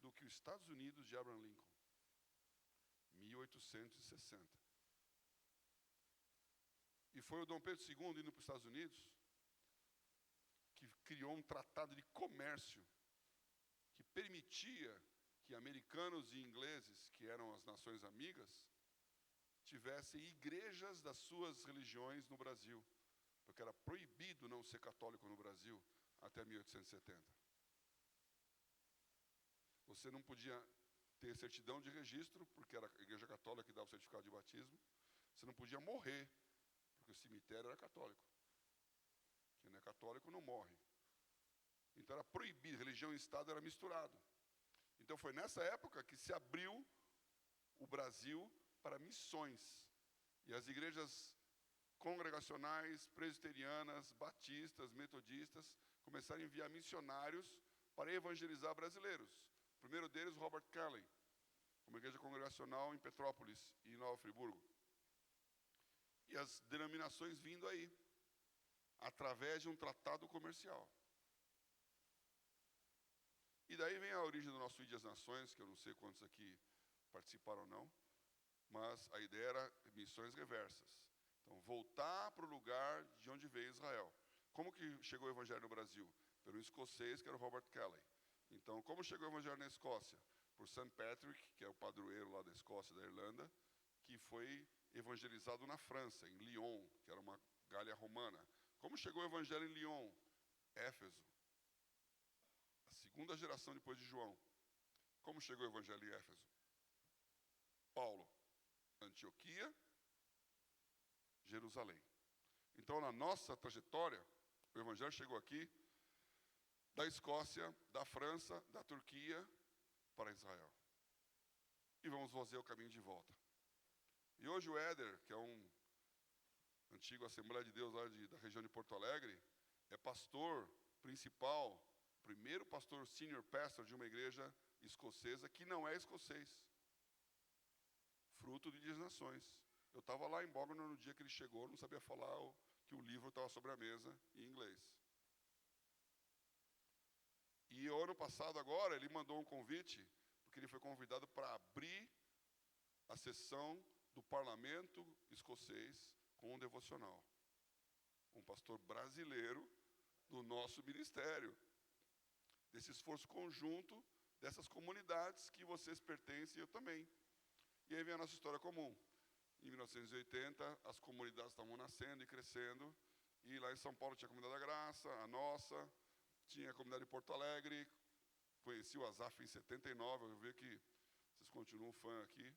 do que os Estados Unidos de Abraham Lincoln. 1860. E foi o Dom Pedro II indo para os Estados Unidos que criou um tratado de comércio que permitia que americanos e ingleses, que eram as nações amigas, tivessem igrejas das suas religiões no Brasil, porque era proibido não ser católico no Brasil até 1870. Você não podia ter certidão de registro, porque era a igreja católica que dava o certificado de batismo. Você não podia morrer, porque o cemitério era católico. Quem não é católico não morre. Então era proibido, religião e Estado era misturado. Então foi nessa época que se abriu o Brasil para missões. E as igrejas congregacionais, presbiterianas, batistas, metodistas, começaram a enviar missionários para evangelizar brasileiros. O primeiro deles, Robert Kelly, uma igreja congregacional em Petrópolis e em Nova Friburgo. E as denominações vindo aí, através de um tratado comercial. E daí vem a origem do nosso Ide às Nações, que eu não sei quantos aqui participaram ou não, mas a ideia era missões reversas. Então, voltar para o lugar de onde veio Israel. Como que chegou o evangelho no Brasil? Pelo escocês, que era o Robert Kelly. Então, como chegou o evangelho na Escócia? Por St. Patrick, que é o padroeiro lá da Escócia e da Irlanda, que foi evangelizado na França, em Lyon, que era uma Gália romana. Como chegou o evangelho em Lyon? Éfeso. A segunda geração depois de João. Como chegou o evangelho em Éfeso? Paulo. Antioquia, Jerusalém. Então, na nossa trajetória, o evangelho chegou aqui da Escócia, da França, da Turquia para Israel. E vamos fazer o caminho de volta. E hoje o Éder, que é um antigo Assembleia de Deus lá da região de Porto Alegre, é pastor principal, primeiro pastor senior pastor de uma igreja escocesa que não é escocês. Fruto de Nações. Eu estava lá em Bognor no dia que ele chegou, não sabia falar que o livro estava sobre a mesa em inglês. E o ano passado agora, ele mandou um convite, porque ele foi convidado para abrir a sessão do parlamento escocês com um devocional. Um pastor brasileiro do nosso ministério. Desse esforço conjunto dessas comunidades que vocês pertencem e eu também. E aí vem a nossa história comum. Em 1980, as comunidades estavam nascendo e crescendo. E lá em São Paulo tinha a Comunidade da Graça, a nossa. Tinha a Comunidade de Porto Alegre, conheci o Azaf em 79, eu vejo que vocês continuam fã aqui.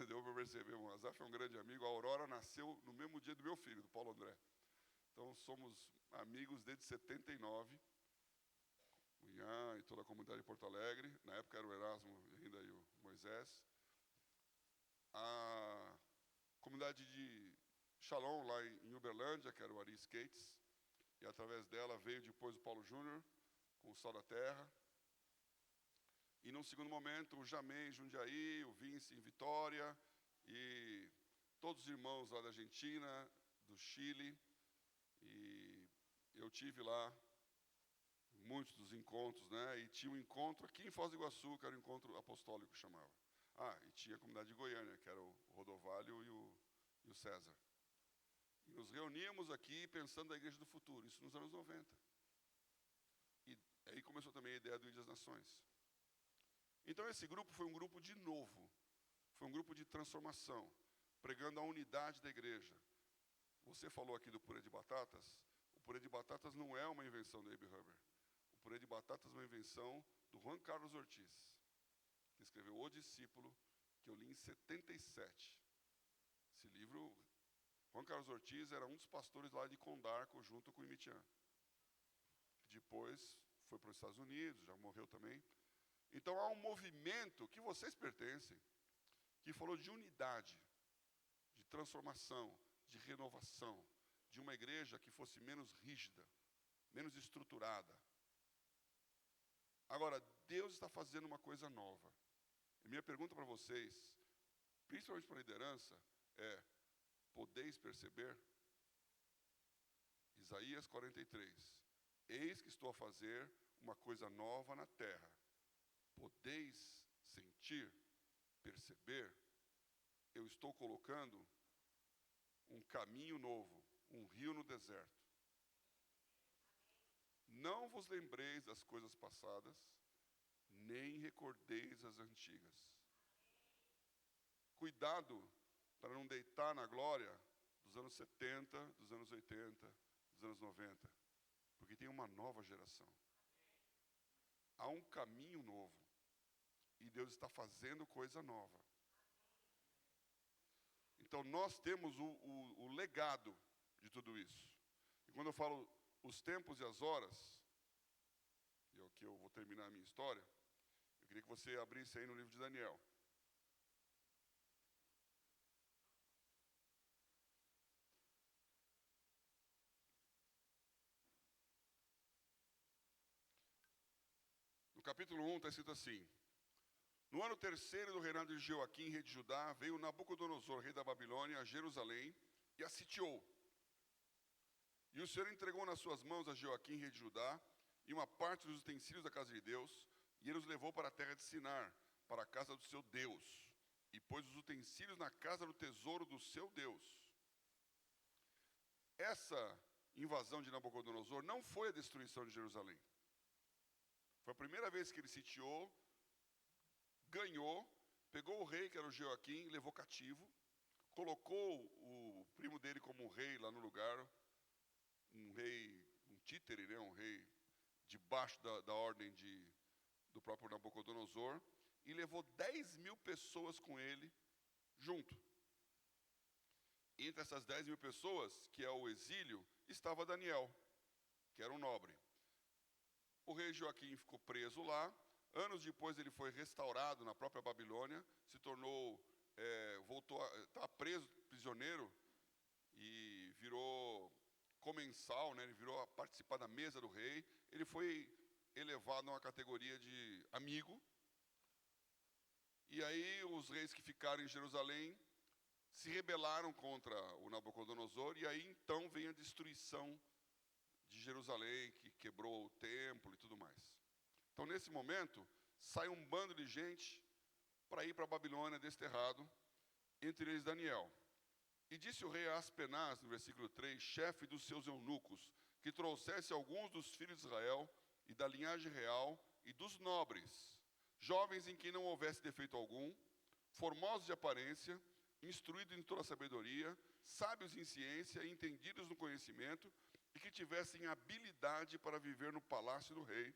Deu para perceber, o Azaf é um grande amigo. A Aurora nasceu no mesmo dia do meu filho, do Paulo André. Então, somos amigos desde 79. O Ian e toda a comunidade de Porto Alegre. Na época era o Erasmo ainda e o Moisés. A comunidade de Shalom, lá em Uberlândia, que era o Ari Skates. E através dela veio depois o Paulo Júnior, com o Sal da Terra. E num segundo momento, o Jamei em Jundiaí, o Vince em Vitória, e todos os irmãos lá da Argentina, do Chile. E eu tive lá muitos dos encontros, né? E tinha um encontro aqui em Foz do Iguaçu, que era o encontro apostólico, que chamava. E tinha a comunidade de Goiânia, que era o Rodovalho e o César. E nos reuníamos aqui pensando na Igreja do Futuro, isso nos anos 90. E aí começou também a ideia do Ide das Nações. Então esse grupo foi um grupo de novo, foi um grupo de transformação, pregando a unidade da igreja. Você falou aqui do purê de batatas. O purê de batatas não é uma invenção do Abe Huber. O purê de batatas é uma invenção do Juan Carlos Ortiz, que escreveu O Discípulo, que eu li em 77. Esse livro, Juan Carlos Ortiz era um dos pastores lá de Condarco, junto com o Imitian. Depois foi para os Estados Unidos, já morreu também. Então há um movimento que vocês pertencem, que falou de unidade, de transformação, de renovação, de uma igreja que fosse menos rígida, menos estruturada. Agora, Deus está fazendo uma coisa nova. E minha pergunta para vocês, principalmente para a liderança, é: podeis perceber? Isaías 43. Eis que estou a fazer uma coisa nova na terra. Podeis sentir, perceber? Eu estou colocando um caminho novo, um rio no deserto. Não vos lembreis das coisas passadas, nem recordeis as antigas. Cuidado para não deitar na glória dos anos 70, dos anos 80, dos anos 90, porque tem uma nova geração. Há um caminho novo, e Deus está fazendo coisa nova. Então nós temos o legado de tudo isso. E quando eu falo os tempos e as horas, e aqui eu vou terminar a minha história, eu queria que você abrisse aí no livro de Daniel. No capítulo 1 está escrito assim: no ano terceiro do reinado de Joaquim, rei de Judá, veio Nabucodonosor, rei da Babilônia, a Jerusalém, e a sitiou. E o Senhor entregou nas suas mãos a Joaquim, rei de Judá, e uma parte dos utensílios da casa de Deus, e ele os levou para a terra de Sinar, para a casa do seu Deus, e pôs os utensílios na casa do tesouro do seu Deus. Essa invasão de Nabucodonosor não foi a destruição de Jerusalém. Foi a primeira vez que ele sitiou, ganhou, pegou o rei, que era o Joaquim, levou cativo, colocou o primo dele como um rei lá no lugar, um rei, um títere, né, um rei debaixo da ordem do próprio Nabucodonosor, e levou 10.000 pessoas com ele junto. Entre essas 10.000 pessoas, que é o exílio, estava Daniel, que era um nobre. O rei Joaquim ficou preso lá. Anos depois ele foi restaurado na própria Babilônia, se tornou, estava preso, prisioneiro, e virou comensal, né? Ele virou a participar da mesa do rei. Ele foi elevado a uma categoria de amigo. E aí os reis que ficaram em Jerusalém se rebelaram contra o Nabucodonosor, e aí então vem a destruição de Jerusalém, que quebrou o templo e tudo mais. Então, nesse momento, sai um bando de gente para ir para a Babilônia desterrado, entre eles Daniel. E disse o rei a Aspenaz, no versículo 3, chefe dos seus eunucos, que trouxesse alguns dos filhos de Israel e da linhagem real e dos nobres, jovens em quem não houvesse defeito algum, formosos de aparência, instruídos em toda a sabedoria, sábios em ciência e entendidos no conhecimento, e que tivessem habilidade para viver no palácio do rei,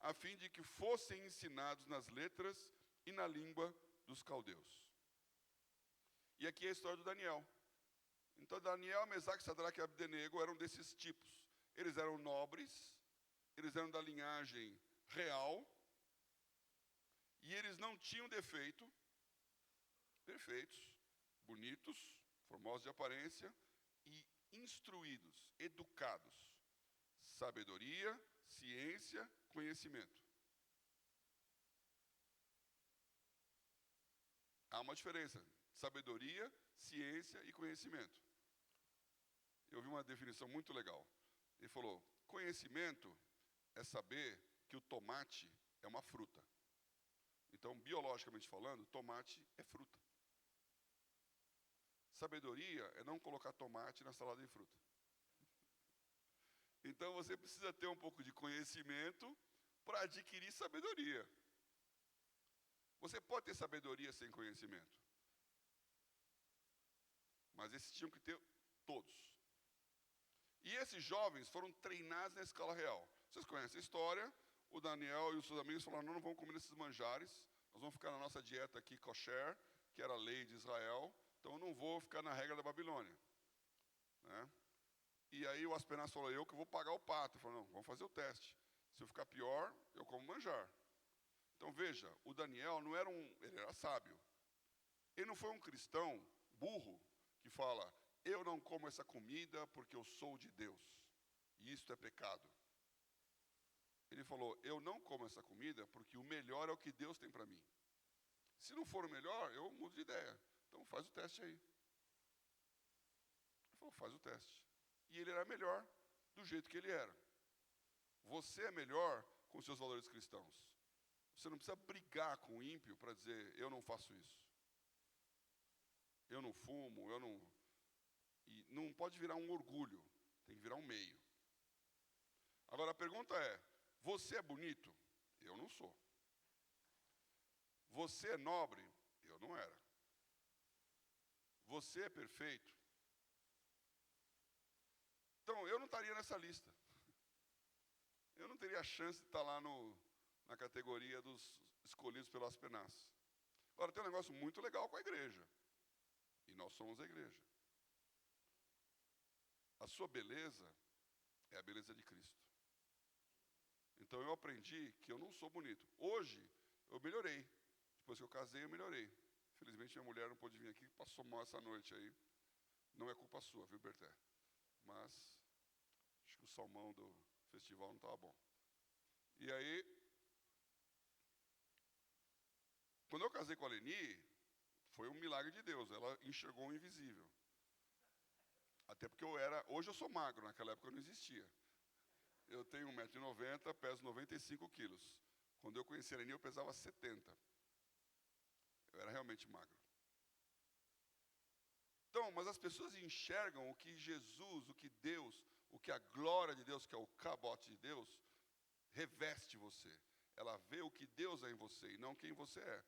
a fim de que fossem ensinados nas letras e na língua dos caldeus. E aqui é a história do Daniel. Então, Daniel, Mesaque, Sadraque e Abdenego eram desses tipos. Eles eram nobres, eles eram da linhagem real, e eles não tinham defeito, perfeitos, bonitos, formosos de aparência, e instruídos, educados, sabedoria, ciência, conhecimento. Há uma diferença, sabedoria, ciência e conhecimento. Eu vi uma definição muito legal. Ele falou, conhecimento é saber que o tomate é uma fruta. Então, biologicamente falando, tomate é fruta. Sabedoria é não colocar tomate na salada de fruta. Então, você precisa ter um pouco de conhecimento para adquirir sabedoria. Você pode ter sabedoria sem conhecimento. Mas esses tinham que ter todos. E esses jovens foram treinados na escola real. Vocês conhecem a história? O Daniel e os seus amigos falaram, não vamos comer esses manjares, nós vamos ficar na nossa dieta aqui kosher, que era a lei de Israel, então eu não vou ficar na regra da Babilônia. Né? E aí o Aspenaz falou, eu que vou pagar o pato. Ele falou, não, vamos fazer o teste. Se eu ficar pior, eu como manjar. Então veja, o Daniel não era ele era sábio. Ele não foi um cristão burro que fala, eu não como essa comida porque eu sou de Deus, e isto é pecado. Ele falou, eu não como essa comida porque o melhor é o que Deus tem para mim. Se não for o melhor, eu mudo de ideia. Então faz o teste aí. Ele falou, faz o teste. E ele era melhor do jeito que ele era. Você é melhor com seus valores cristãos. Você não precisa brigar com o ímpio para dizer, eu não faço isso. Eu não fumo, eu não... E não pode virar um orgulho, tem que virar um meio. Agora a pergunta é, você é bonito? Eu não sou. Você é nobre? Eu não era. Você é perfeito? Então, eu não estaria nessa lista. Eu não teria a chance de estar lá na categoria dos escolhidos pelo Aspenaz. Agora, tem um negócio muito legal com a igreja. E nós somos a igreja. A sua beleza é a beleza de Cristo. Então eu aprendi que eu não sou bonito. Hoje, eu melhorei. Depois que eu casei, eu melhorei. Felizmente, minha mulher não pôde vir aqui, passou mal essa noite aí. Não é culpa sua, viu, Berté? Mas, acho que o salmão do festival não estava bom. E aí, quando eu casei com a Leni, foi um milagre de Deus. Ela enxergou o invisível. Até porque hoje eu sou magro, naquela época eu não existia. Eu tenho 1,90 m, peso 95 quilos. Quando eu conheci a Leni, eu pesava 70. Eu era realmente magro. Então, mas as pessoas enxergam o que Jesus, o que Deus, o que a glória de Deus, que é o cabote de Deus, reveste você. Ela vê o que Deus é em você e não quem você é.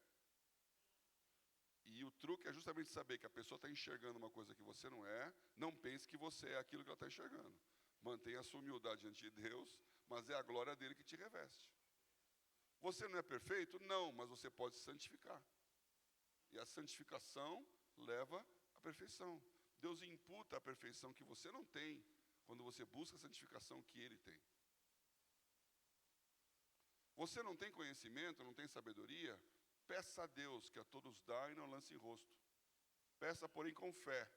E o truque é justamente saber que a pessoa está enxergando uma coisa que você não é, não pense que você é aquilo que ela está enxergando. Mantenha a sua humildade diante de Deus, mas é a glória dele que te reveste. Você não é perfeito? Não, mas você pode se santificar. E a santificação leva à perfeição. Deus imputa a perfeição que você não tem, quando você busca a santificação que ele tem. Você não tem conhecimento, não tem sabedoria? Peça a Deus, que a todos dá e não lance em rosto. Peça, porém, com fé,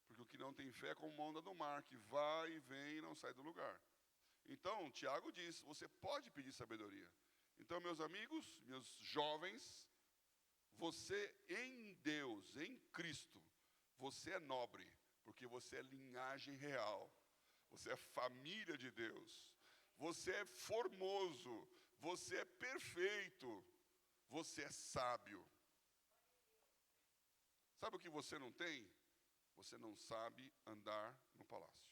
porque o que não tem fé é como uma onda do mar, que vai e vem e não sai do lugar. Então, Tiago diz, você pode pedir sabedoria. Então, meus amigos, meus jovens, você em Deus, em Cristo, você é nobre, porque você é linhagem real. Você é família de Deus. Você é formoso. Você é perfeito. Você é sábio. Sabe o que você não tem? Você não sabe andar no palácio.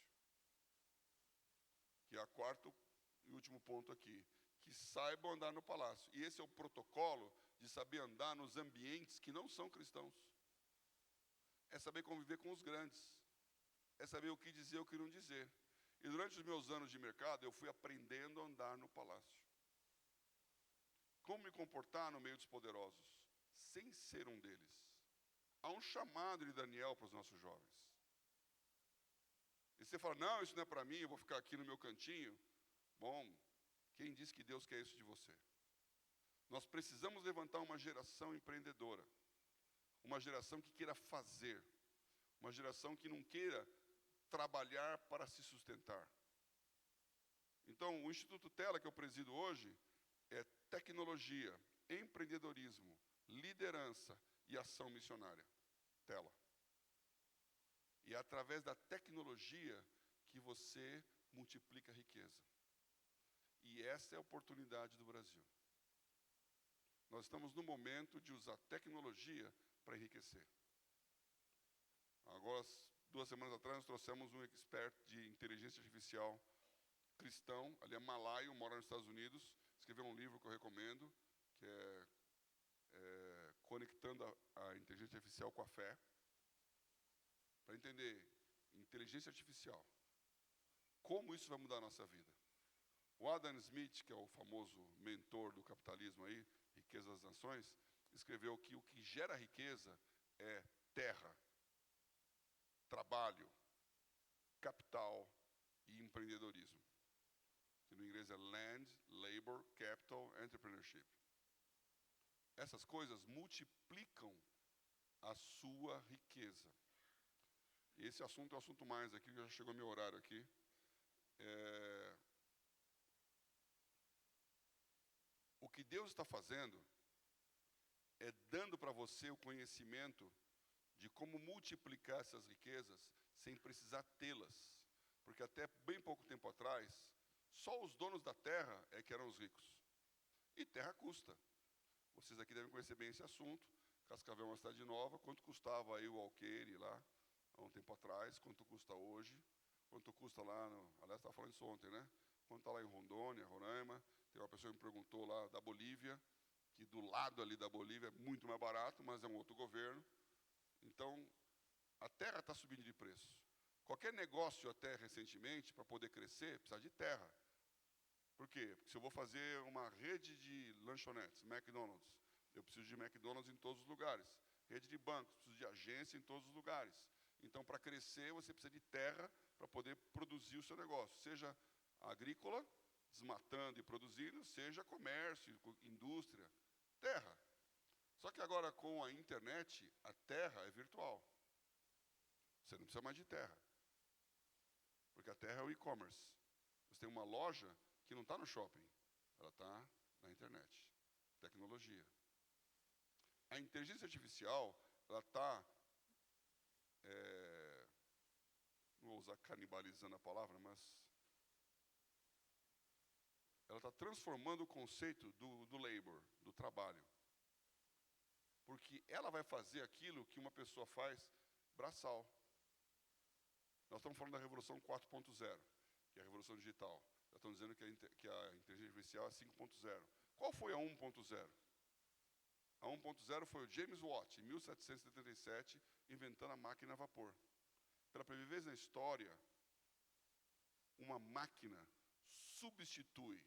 Que é o quarto e último ponto aqui. Que saibam andar no palácio. E esse é o protocolo de saber andar nos ambientes que não são cristãos. É saber conviver com os grandes. É saber o que dizer e o que não dizer. E durante os meus anos de mercado, eu fui aprendendo a andar no palácio. Como me comportar no meio dos poderosos, sem ser um deles. Há um chamado de Daniel para os nossos jovens. E você fala, não, isso não é para mim, eu vou ficar aqui no meu cantinho. Bom, quem disse que Deus quer isso de você? Nós precisamos levantar uma geração empreendedora. Uma geração que queira fazer. Uma geração que não queira trabalhar para se sustentar. Então, o Instituto Tela, que eu presido hoje, é tecnologia, empreendedorismo, liderança e ação missionária. Tela. E é através da tecnologia que você multiplica a riqueza. E essa é a oportunidade do Brasil. Nós estamos no momento de usar tecnologia para enriquecer. Agora, 2 semanas atrás, nós trouxemos um expert de inteligência artificial cristão, ele é malaio, mora nos Estados Unidos, escreveu um livro que eu recomendo, que é Conectando a Inteligência Artificial com a Fé, para entender inteligência artificial, como isso vai mudar a nossa vida. O Adam Smith, que é o famoso mentor do capitalismo aí, Riqueza das Nações, escreveu que o que gera riqueza é terra, trabalho, capital e empreendedorismo. Que no inglês é Land, Labor, Capital, Entrepreneurship. Essas coisas multiplicam a sua riqueza. E esse assunto é o assunto mais aqui, já chegou meu horário aqui. O que Deus está fazendo é dando para você o conhecimento de como multiplicar essas riquezas sem precisar tê-las. Porque até bem pouco tempo atrás, só os donos da terra é que eram os ricos. E terra custa. Vocês aqui devem conhecer bem esse assunto. Cascavel é uma cidade nova. Quanto custava aí o alqueire lá, há um tempo atrás? Quanto custa hoje? Quanto custa lá, aliás, estava falando isso ontem, né? Quanto está lá em Rondônia, Roraima? Tem uma pessoa que me perguntou lá da Bolívia, que do lado ali da Bolívia é muito mais barato, mas é um outro governo. Então, a terra está subindo de preço. Qualquer negócio até recentemente, para poder crescer, precisa de terra. Por quê? Porque se eu vou fazer uma rede de lanchonetes, McDonald's, eu preciso de McDonald's em todos os lugares. Rede de bancos, preciso de agência em todos os lugares. Então, para crescer, você precisa de terra para poder produzir o seu negócio. Seja agrícola, desmatando e produzindo, seja comércio, indústria, terra. Só que agora, com a internet, a terra é virtual. Você não precisa mais de terra. Porque a terra é o e-commerce. Você tem uma loja que não está no shopping, ela está na internet. Tecnologia. A inteligência artificial, ela está, não vou usar canibalizando a palavra, mas ela está transformando o conceito do labor, do trabalho. Porque ela vai fazer aquilo que uma pessoa faz braçal. Nós estamos falando da Revolução 4.0, que é a Revolução Digital. Já estão dizendo que a inteligência artificial é 5.0. Qual foi a 1.0? A 1.0 foi o James Watt, em 1777, inventando a máquina a vapor. Pela primeira vez na história, uma máquina substitui,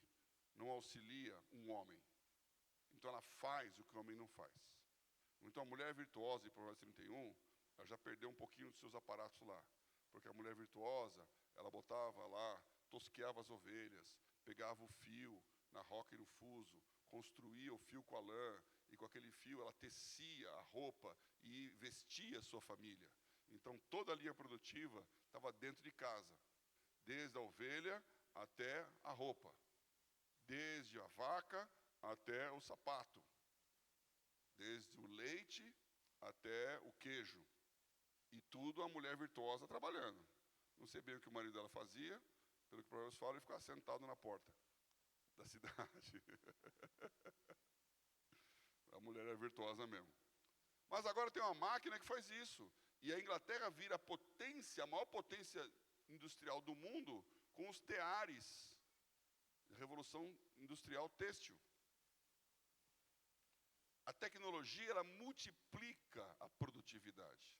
não auxilia um homem. Então ela faz o que o homem não faz. Então a mulher virtuosa, em Provérbios 31, ela já perdeu um pouquinho dos seus aparatos lá. Porque a mulher virtuosa, ela botava lá, tosqueava as ovelhas, pegava o fio na roca e no fuso, construía o fio com a lã, e com aquele fio ela tecia a roupa e vestia a sua família. Então toda a linha produtiva estava dentro de casa, desde a ovelha até a roupa, desde a vaca até o sapato, desde o leite até o queijo. E tudo a mulher virtuosa trabalhando. Não sei bem o que o marido dela fazia, pelo que o Provérbios fala, ele ficava sentado na porta da cidade. A mulher é virtuosa mesmo. Mas agora tem uma máquina que faz isso. E a Inglaterra vira a potência, a maior potência industrial do mundo, com os teares. Revolução Industrial Têxtil. A tecnologia, ela multiplica a produtividade.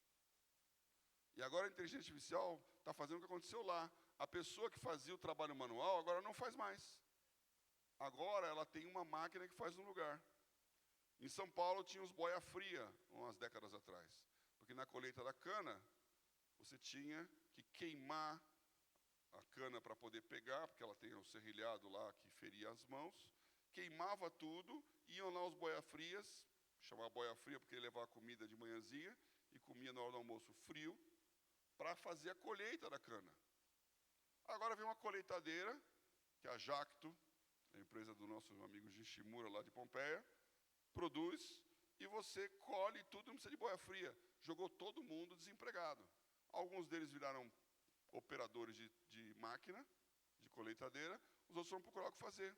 E agora a inteligência artificial está fazendo o que aconteceu lá. a pessoa que fazia o trabalho manual agora não faz mais. Agora ela tem uma máquina que faz no lugar. Em São Paulo tinha os boia fria, umas décadas atrás. Porque na colheita da cana, você tinha que queimar a cana para poder pegar, porque ela tem o serrilhado lá que feria as mãos. Queimava tudo, iam lá os boia frias, chamava boia fria porque ele levava comida de manhãzinha, e comia na hora do almoço frio, para fazer a colheita da cana. Agora vem uma colheitadeira, que é a Jacto, a empresa do nosso amigo Gishimura lá de Pompeia, produz, e você colhe tudo, não precisa de boia fria. Jogou todo mundo desempregado. Alguns deles viraram operadores de máquina, de colheitadeira, os outros vão procurar o que fazer.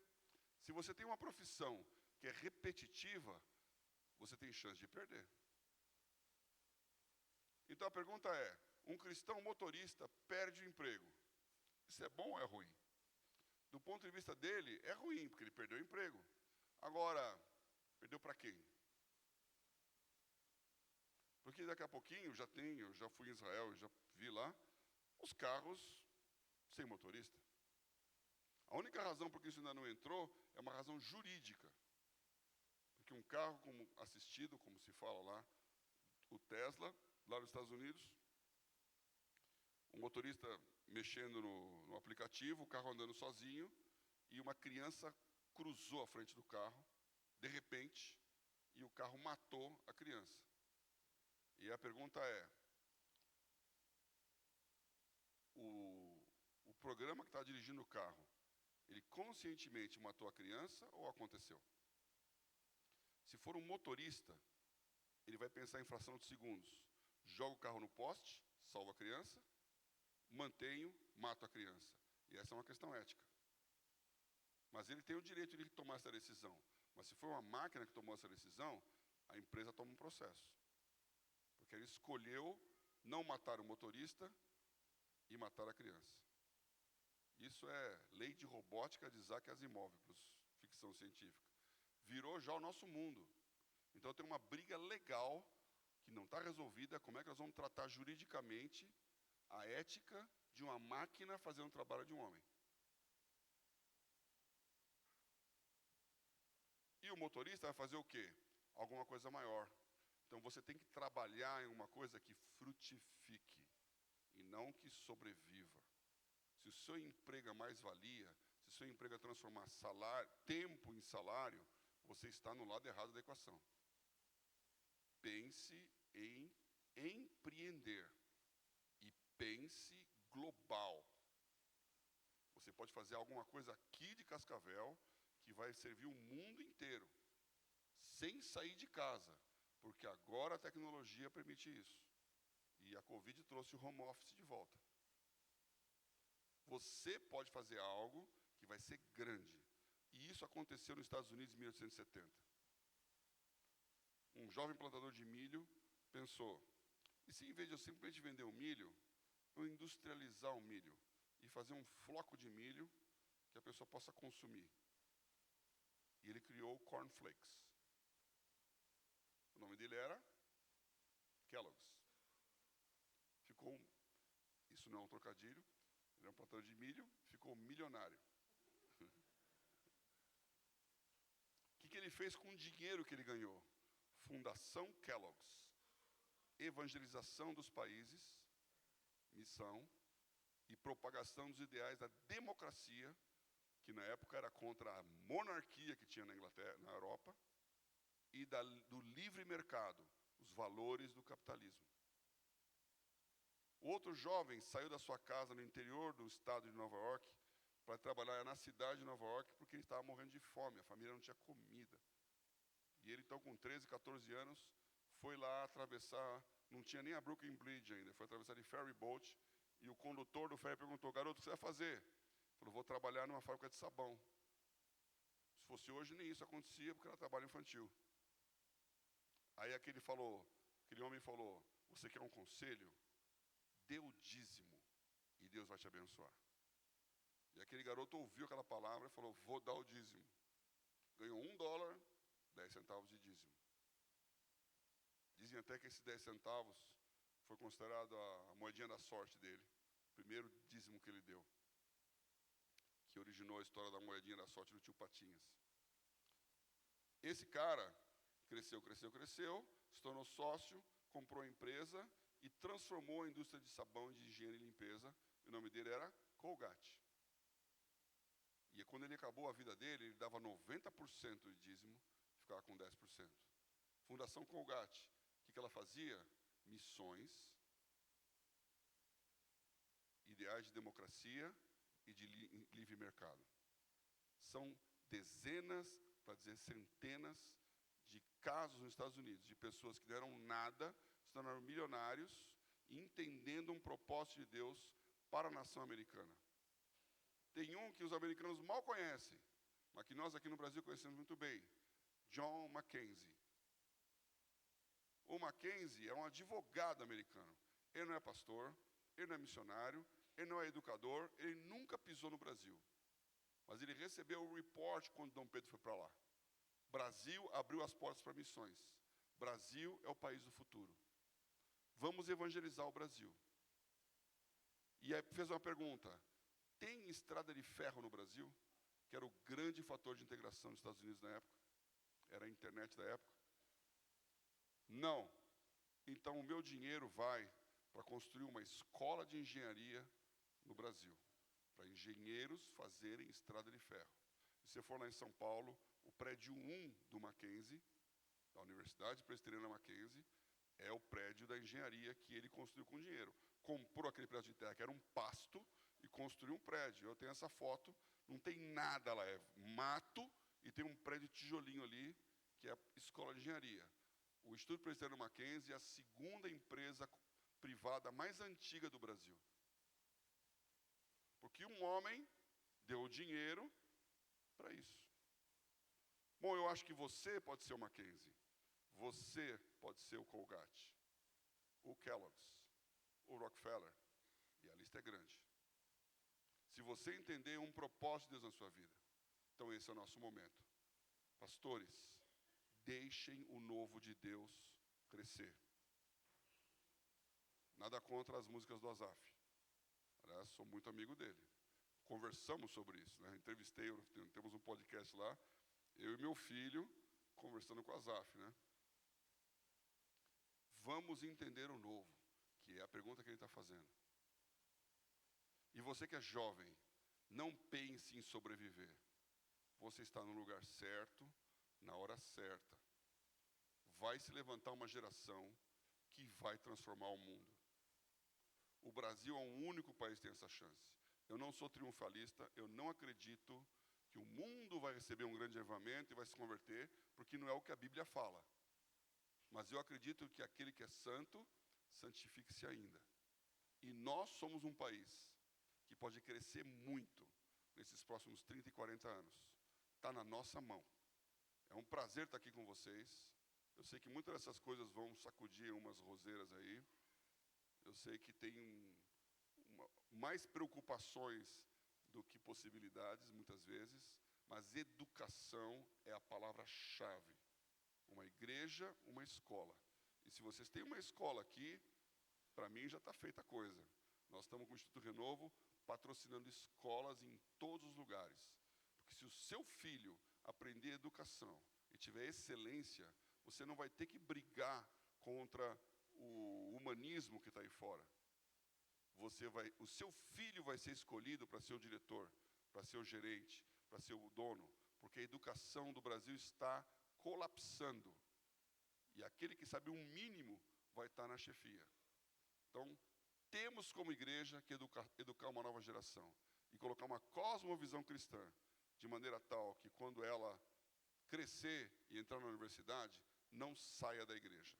Se você tem uma profissão que é repetitiva, você tem chance de perder. Então a pergunta é, um cristão motorista perde o emprego. Isso é bom ou é ruim? Do ponto de vista dele, é ruim, porque ele perdeu o emprego. Agora, perdeu para quem? Porque daqui a pouquinho, eu já fui em Israel, já vi lá, os carros sem motorista. A única razão por que isso ainda não entrou é uma razão jurídica. Porque um carro como assistido, como se fala lá, o Tesla, lá nos Estados Unidos, o motorista mexendo no aplicativo, o carro andando sozinho, e uma criança cruzou a frente do carro, de repente, e o carro matou a criança. E a pergunta é, o programa que está dirigindo o carro, ele conscientemente matou a criança ou aconteceu? Se for um motorista, ele vai pensar em fração de segundos. Joga o carro no poste, salva a criança, mantenho, mato a criança. E essa é uma questão ética. Mas ele tem o direito de tomar essa decisão. Mas se for uma máquina que tomou essa decisão, a empresa toma um processo. Porque ele escolheu não matar o motorista e matar a criança. Isso é lei de robótica de Isaac Asimov, ficção científica. Virou já o nosso mundo. Então tem uma briga legal que não está resolvida, como é que nós vamos tratar juridicamente a ética de uma máquina fazendo o trabalho de um homem. E o motorista vai fazer o quê? Alguma coisa maior. Então você tem que trabalhar em uma coisa que frutifique e não que sobreviva. Se o seu emprego é mais-valia, se o seu emprego é transformar tempo em salário, você está no lado errado da equação. Pense em empreender e pense global. Você pode fazer alguma coisa aqui de Cascavel que vai servir o mundo inteiro, sem sair de casa, porque agora a tecnologia permite isso. E a Covid trouxe o home office de volta. Você pode fazer algo que vai ser grande. E isso aconteceu nos Estados Unidos em 1870. Um jovem plantador de milho pensou, e se em vez de eu simplesmente vender o milho, eu industrializar o milho e fazer um floco de milho que a pessoa possa consumir. E ele criou o Corn Flakes. O nome dele era Kellogg's. Isso não é um trocadilho, ele é um plantador de milho, ficou milionário. O que ele fez com o dinheiro que ele ganhou? Fundação Kellogg's, evangelização dos países, missão e propagação dos ideais da democracia, que na época era contra a monarquia que tinha na Inglaterra, na Europa, e do livre mercado, os valores do capitalismo. O outro jovem saiu da sua casa no interior do estado de Nova York para trabalhar na cidade de Nova York porque ele estava morrendo de fome, a família não tinha comida. E ele, então, com 13, 14 anos, foi lá atravessar, não tinha nem a Brooklyn Bridge ainda, foi atravessar de ferry boat, e o condutor do ferry perguntou, garoto, o que você vai fazer? Ele falou, vou trabalhar numa fábrica de sabão. Se fosse hoje, nem isso acontecia, porque era trabalho infantil. Aí aquele homem falou, você quer um conselho? Dê o dízimo, e Deus vai te abençoar. E aquele garoto ouviu aquela palavra e falou, vou dar o dízimo. Ganhou $1, 10 centavos de dízimo. Dizem até que esses 10 centavos foi considerado a moedinha da sorte dele. primeiro dízimo que ele deu, que originou a história da moedinha da sorte do tio Patinhas. Esse cara cresceu, se tornou sócio, comprou a empresa e transformou a indústria de sabão, de higiene e limpeza. O nome dele era Colgate. E quando ele acabou a vida dele, ele dava 90% de dízimo e ficava com 10%. Fundação Colgate, o que ela fazia? Missões, ideais de democracia e de livre mercado. São dezenas, para dizer centenas, de casos nos Estados Unidos, de pessoas que deram nada, se tornaram milionários, entendendo um propósito de Deus para a nação americana. Tem um que os americanos mal conhecem, mas que nós aqui no Brasil conhecemos muito bem, John Mackenzie. O Mackenzie é um advogado americano. Ele não é pastor, ele não é missionário, ele não é educador, ele nunca pisou no Brasil. Mas ele recebeu o report quando Dom Pedro foi para lá. Brasil abriu as portas para missões. Brasil é o país do futuro. Vamos evangelizar o Brasil. E aí fez uma pergunta: tem estrada de ferro no Brasil? Que era o grande fator de integração dos Estados Unidos na época. Era a internet da época. Não. Então o meu dinheiro vai para construir uma escola de engenharia no Brasil, para engenheiros fazerem estrada de ferro. Se você for lá em São Paulo, o prédio 1 do Mackenzie, da Universidade Presbiteriana Mackenzie, é o prédio da engenharia que ele construiu com dinheiro. Comprou aquele prédio de terra, que era um pasto, e construiu um prédio. Eu tenho essa foto, não tem nada lá, é mato, e tem um prédio de tijolinho ali, que é a escola de engenharia. O Instituto Presbiteriano Mackenzie é a segunda empresa privada mais antiga do Brasil. Porque um homem deu o dinheiro para isso. Bom, eu acho que você pode ser o Mackenzie. Você pode ser o Colgate, o Kellogg's, o Rockefeller. E a lista é grande. Se você entender um propósito de Deus na sua vida, então esse é o nosso momento. Pastores, deixem o novo de Deus crescer. Nada contra as músicas do Asaf. Aliás, sou muito amigo dele. Conversamos sobre isso, né? Entrevistei, temos um podcast lá, eu e meu filho conversando com o Asaf, né? Vamos entender o novo, que é a pergunta que ele está fazendo. E você que é jovem, não pense em sobreviver. Você está no lugar certo, na hora certa. Vai se levantar uma geração que vai transformar o mundo. O Brasil é o único país que tem essa chance. Eu não sou triunfalista, eu não acredito que o mundo vai receber um grande avivamento e vai se converter, porque não é o que a Bíblia fala. Mas eu acredito que aquele que é santo, santifique-se ainda. E nós somos um país que pode crescer muito nesses próximos 30 e 40 anos. Está na nossa mão. É um prazer estar aqui com vocês. Eu sei que muitas dessas coisas vão sacudir umas roseiras aí. Eu sei que tem mais preocupações do que possibilidades, muitas vezes, mas educação é a palavra-chave. Uma igreja, uma escola. E se vocês têm uma escola aqui, para mim já está feita a coisa. Nós estamos com o Instituto Renovo patrocinando escolas em todos os lugares. Porque se o seu filho aprender educação e tiver excelência, você não vai ter que brigar contra o humanismo que está aí fora. O seu filho vai ser escolhido para ser o diretor, para ser o gerente, para ser o dono, porque a educação do Brasil está colapsando. E aquele que sabe um mínimo vai estar na chefia. Então, temos como igreja que educar uma nova geração e colocar uma cosmovisão cristã, de maneira tal que quando ela crescer e entrar na universidade, não saia da igreja.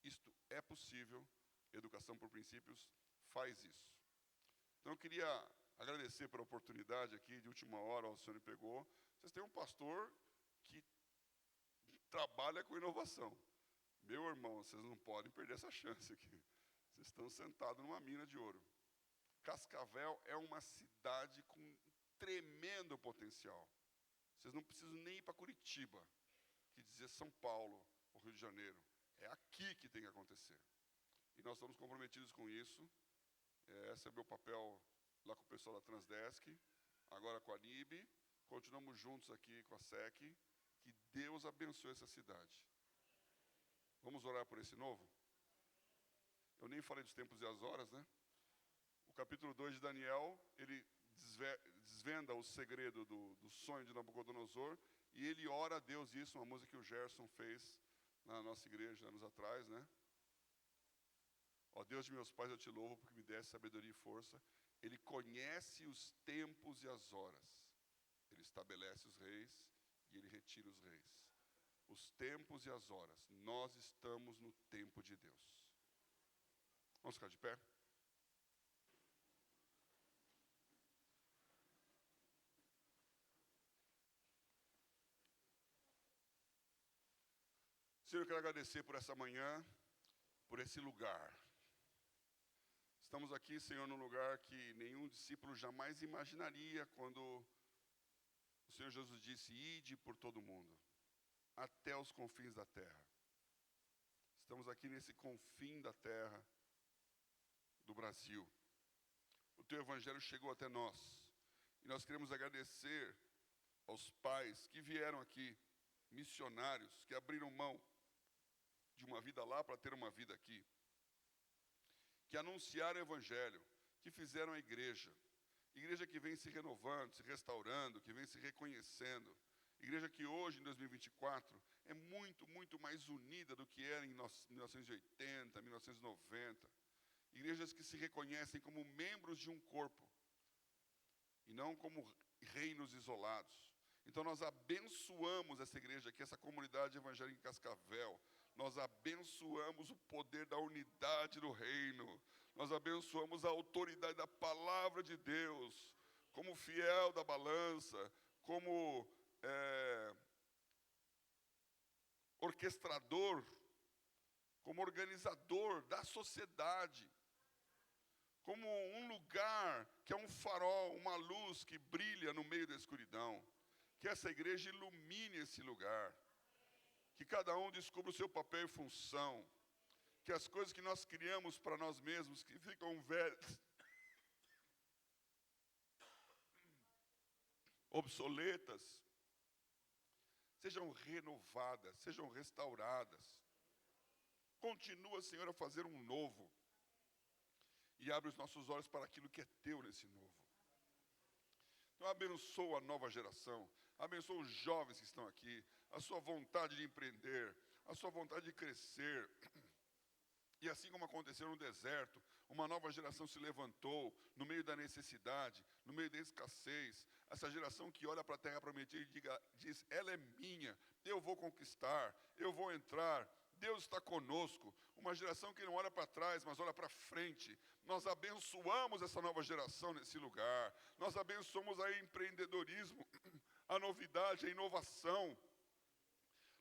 Isto é possível, educação por princípios faz isso. Então eu queria agradecer pela oportunidade aqui, de última hora o senhor me pegou. Vocês têm um pastor que trabalha com inovação. Meu irmão, vocês não podem perder essa chance aqui. Vocês estão sentados numa mina de ouro. Cascavel é uma cidade com tremendo potencial. Vocês não precisam nem ir para Curitiba, que dizer São Paulo ou Rio de Janeiro. É aqui que tem que acontecer. E nós estamos comprometidos com isso. Esse é meu papel lá com o pessoal da Transdesk, agora com a NIB. Continuamos juntos aqui com a SEC. Que Deus abençoe essa cidade. Vamos orar por esse novo? Eu nem falei dos tempos e as horas, né? O capítulo 2 de Daniel, ele desvenda o segredo do sonho de Nabucodonosor, e ele ora a Deus, isso, uma música que o Gerson fez na nossa igreja anos atrás, né? Ó Deus de meus pais, eu te louvo porque me desse sabedoria e força. Ele conhece os tempos e as horas. Ele estabelece os reis e ele retira os reis. Os tempos e as horas. Nós estamos no tempo de Deus. Vamos ficar de pé? Senhor, eu quero agradecer por essa manhã, por esse lugar. Estamos aqui, Senhor, num lugar que nenhum discípulo jamais imaginaria quando o Senhor Jesus disse: ide por todo mundo, até os confins da terra. Estamos aqui nesse confim da terra do Brasil. O teu evangelho chegou até nós. E nós queremos agradecer aos pais que vieram aqui, missionários, que abriram mão de uma vida lá para ter uma vida aqui, que anunciaram o evangelho, que fizeram a igreja que vem se renovando, se restaurando, que vem se reconhecendo, igreja que hoje, em 2024, é muito, muito mais unida do que era em 1980, 1990, igrejas que se reconhecem como membros de um corpo, e não como reinos isolados. Então nós abençoamos essa igreja aqui, essa comunidade evangélica em Cascavel. Nós abençoamos o poder da unidade do reino. Nós abençoamos a autoridade da palavra de Deus, como fiel da balança, como orquestrador, como organizador da sociedade, como um lugar que é um farol, uma luz que brilha no meio da escuridão. Que essa igreja ilumine esse lugar. Que cada um descubra o seu papel e função. Que as coisas que nós criamos para nós mesmos, que ficam velhas, obsoletas, sejam renovadas, sejam restauradas. Continua, Senhor, a fazer um novo. E abre os nossos olhos para aquilo que é teu nesse novo. Então abençoa a nova geração, abençoa os jovens que estão aqui, a sua vontade de empreender, a sua vontade de crescer. E assim como aconteceu no deserto, uma nova geração se levantou no meio da necessidade, no meio da escassez. Essa geração que olha para a terra prometida e diz, ela é minha, eu vou conquistar, eu vou entrar. Deus está conosco, uma geração que não olha para trás, mas olha para frente. Nós abençoamos essa nova geração nesse lugar. Nós abençoamos o empreendedorismo, a novidade, a inovação.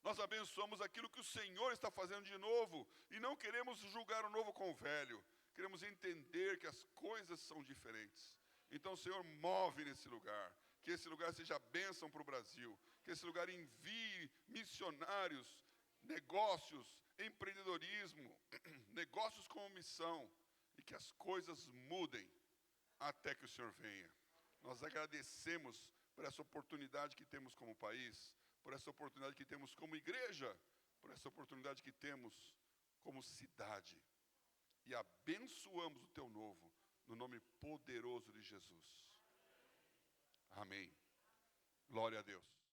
Nós abençoamos aquilo que o Senhor está fazendo de novo. E não queremos julgar o novo com o velho. Queremos entender que as coisas são diferentes. Então, Senhor, move nesse lugar. Que esse lugar seja bênção para o Brasil. Que esse lugar envie missionários, negócios, empreendedorismo, negócios com missão, e que as coisas mudem até que o Senhor venha. Nós agradecemos por essa oportunidade que temos como país, por essa oportunidade que temos como igreja, por essa oportunidade que temos como cidade, e abençoamos o teu novo, no nome poderoso de Jesus. Amém. Glória a Deus.